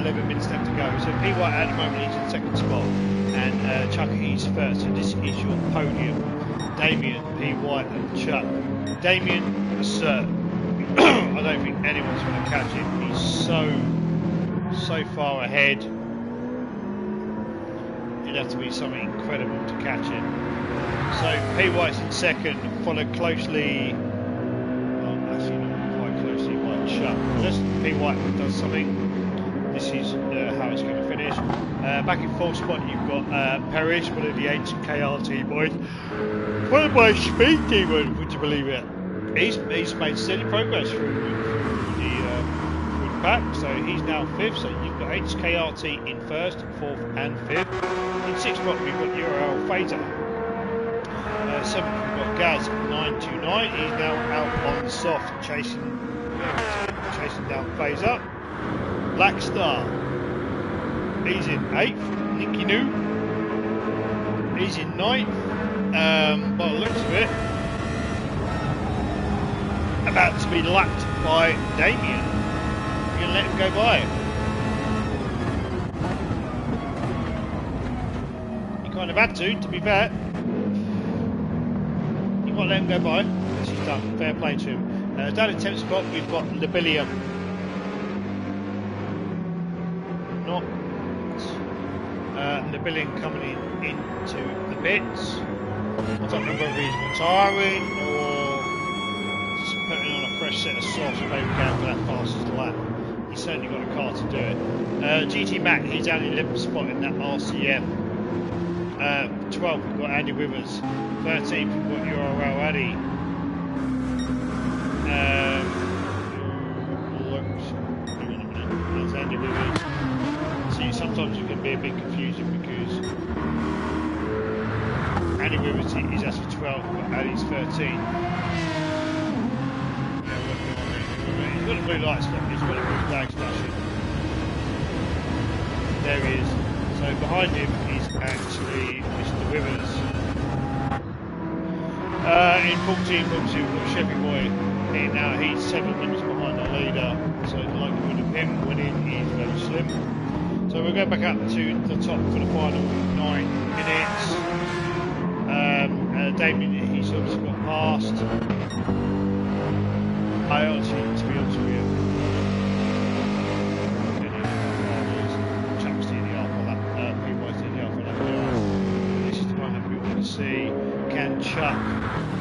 11 minutes left to go. So P. White at the moment is in second spot, and Chuck He's first. So this is your podium. Damien, P. White, and Chuck. Damien, sir. I don't think anyone's going to catch him. He's so so far ahead. It'd have to be something incredible to catch him. So P. White's in second, followed closely. Well, actually not quite closely by Chuck. Unless P. White does something. This is how it's going to finish. Back in fourth spot, you've got Parrish, one of the ancient KRT boys. Followed by Speed Demon, would you believe it? He's made steady progress through the pack, so he's now fifth. So you've got HKRT in first, fourth, and fifth. In sixth spot, we've got URL Phaser. Seventh, we've got Gaz 929. He's now out on the soft, chasing down Phaser. Black Star, he's in 8th. Nicky New, he's in 9th. By the looks of it, about to be lapped by Damien. You're going to let him go by. You kind of had to be fair. You can't let him go by. This is done. Fair play to him. Down in 10th spot, we've got Labilium. Labilium coming into the bits. I don't know whether he's retiring or just putting on a fresh set of softs, maybe going for that fastest lap. He's certainly got a car to do it. GT Mac, he's down in 11th spot in that RCM. 12th, we've got Andy Withers. 13th, we've got URL Addy. Hang on a minute, there's Andy Withers. See, sometimes it can be a bit confusing because Andy Withers is actually 12, but Addy's 13. He's got a blue light stuff, he's got a blue flag flashing. There he is. So behind him is actually Mr. Withers. In 14, obviously we've got Chevy Boy. Now he's 7 minutes behind the leader, so the likelihood of him winning is very slim. So we'll go back up to the top for the final 9 minutes. Damien, he's obviously got past. I honestly, to be honest with you, Chuck's in the half of that, P-White's in the half of that. This is the one that we want to see. Can Chuck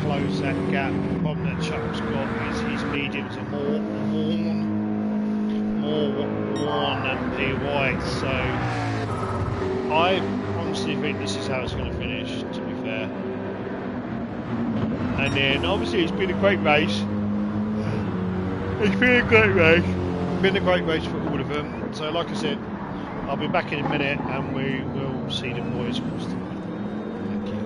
close that gap? The problem that Chuck's got is his mediums are more worn than P. White, so I honestly think this is how it's going to finish, to be fair. And then obviously it's been a great race. It's been a great race. It's been a great race for all of them. So like I said, I'll be back in a minute and we will see the boys across the way. Thank you.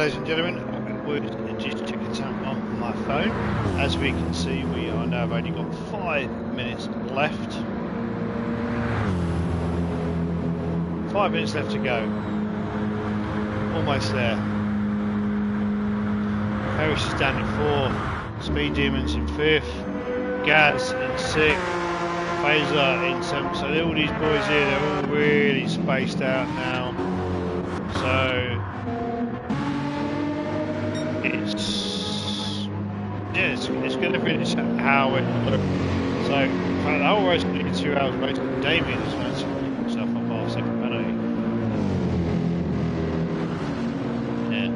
ladies and gentlemen. We're just checking something on my phone. As we can see, we are now have only got 5 minutes left. 5 minutes left to go. Almost there. Harris is down in 4th. Speed Demons in 5th. Gaz in 6th. Phaser in 7th. So all these boys here, they're all really spaced out now. So it's going to finish how it looks. So in fact, the whole race will be 2 hours. Most Damien has managed to pick himself up half second penalty. Yeah.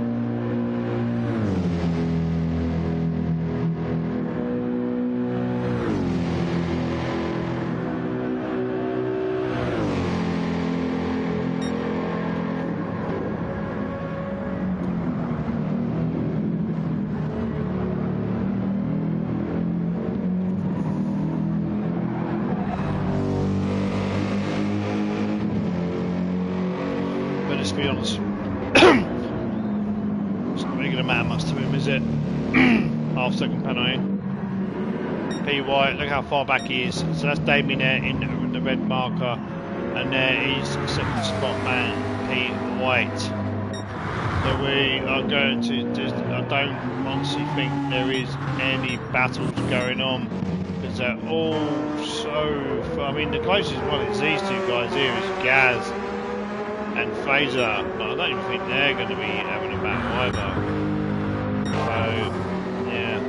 Let's be honest. It's not really going to matter much to him, is it? Half second penalty. P White, look how far back he is. So that's Damien there in the red marker, and there is second spot man P White. So we are going to just, I don't honestly think there is any battles going on because they're all so far. I mean, the closest one is these two guys here is Gaz and Phaser, but I don't even think they're going to be having a battle either. So, yeah.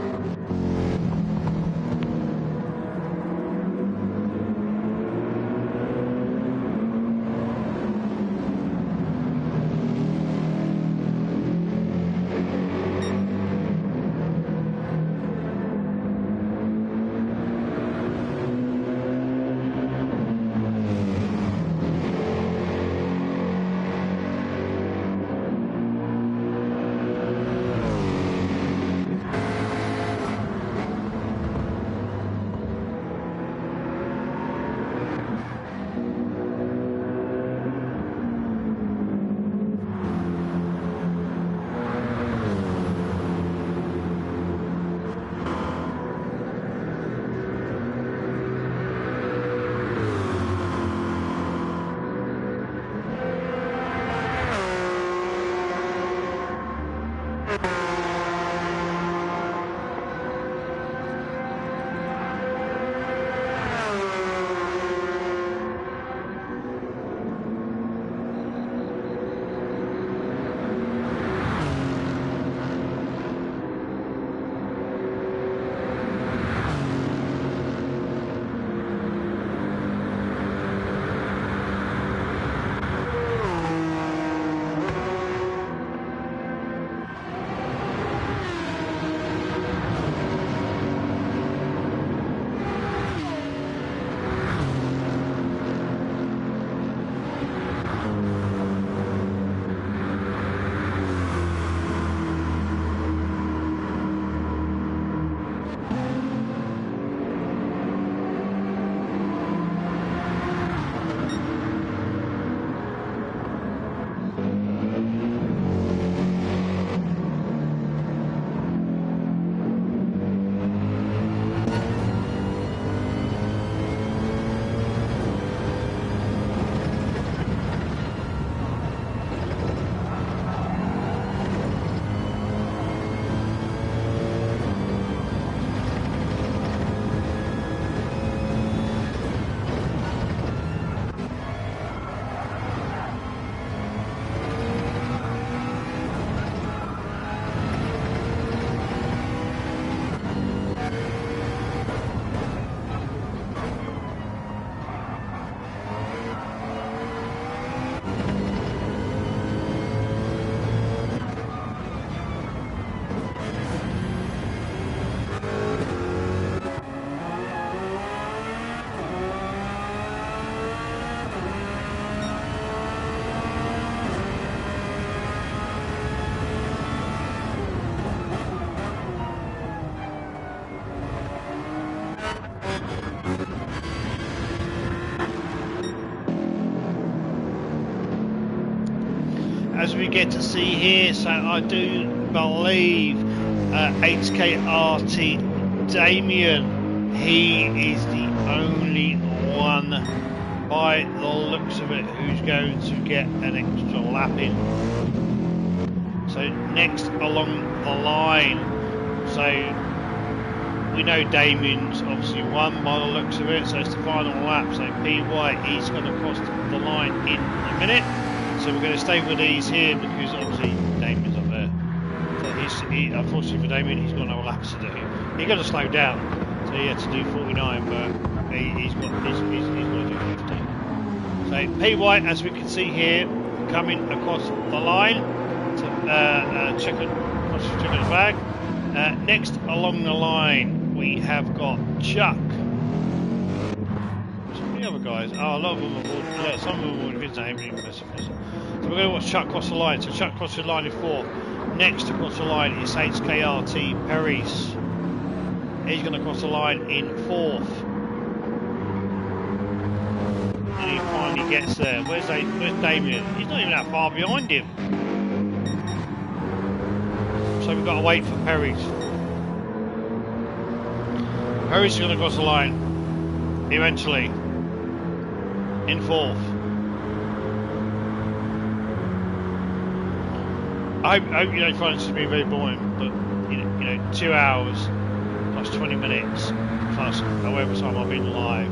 get to see here. So I do believe HKRT Damien, he is the only one by the looks of it who's going to get an extra lap in. So next along the line, so we know Damien's obviously won by the looks of it, so it's the final lap. So PY, he's going to cross the line in a minute. So we're going to stay with these here because obviously Damien's up there. So unfortunately for Damien, he's got no laps to do. He's got to slow down. So he had to do 49, but he's got to do 50. So PY, as we can see here, coming across the line to check the flag. Next along the line, we have got Chuck. Some of the other guys, a lot of them are board, some of them are with his name. So we're going to watch Chuck cross the line. So Chuck crossed the line in 4th. Next to cross the line is HKRT Paris. He's going to cross the line in 4th. And he finally gets there. Where's Damien? He's not even that far behind him. So we've got to wait for Paris. Paris is going to cross the line eventually in 4th. I hope you don't find this to be very boring, but you know 2 hours plus 20 minutes plus however time I've been live,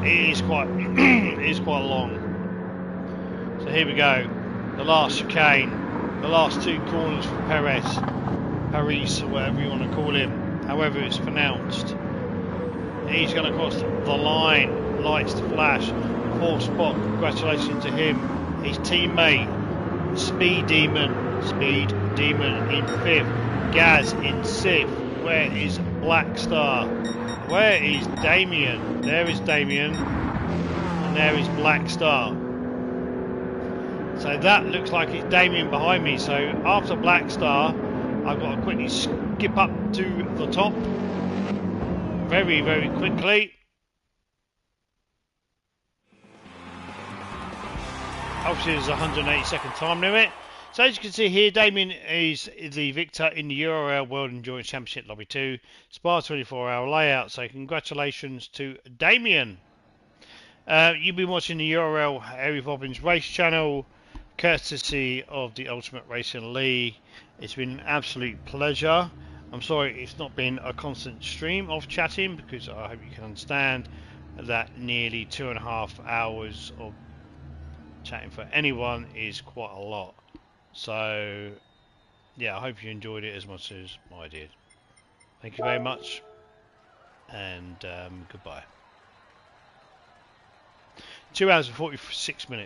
it is quite long. So here we go, the last chicane, the last 2 corners for Paris, or whatever you want to call him, however it's pronounced. He's going to cross the line, lights to flash, 4th spot, congratulations to him. His teammate Speed Demon in 5th, Gaz in 6th. Where is Black Star? Where is Damien? There is Damien, and there is Black Star. So that looks like it's Damien behind me. So after Black Star, I've got to quickly skip up to the top very, very quickly. Obviously there's a 180-second time limit. So as you can see here, Damien is the victor in the URL World Endurance Championship Lobby 2 Spa 24-hour layout. So congratulations to Damien. You've been watching the URL Harry Bobbins Race channel, courtesy of the Ultimate Racing League. It's been an absolute pleasure. I'm sorry it's not been a constant stream of chatting, because I hope you can understand that nearly 2.5 hours of chatting for anyone is quite a lot. So yeah, I hope you enjoyed it as much as I did. Thank you very much, and goodbye. 2 hours and 46 minutes.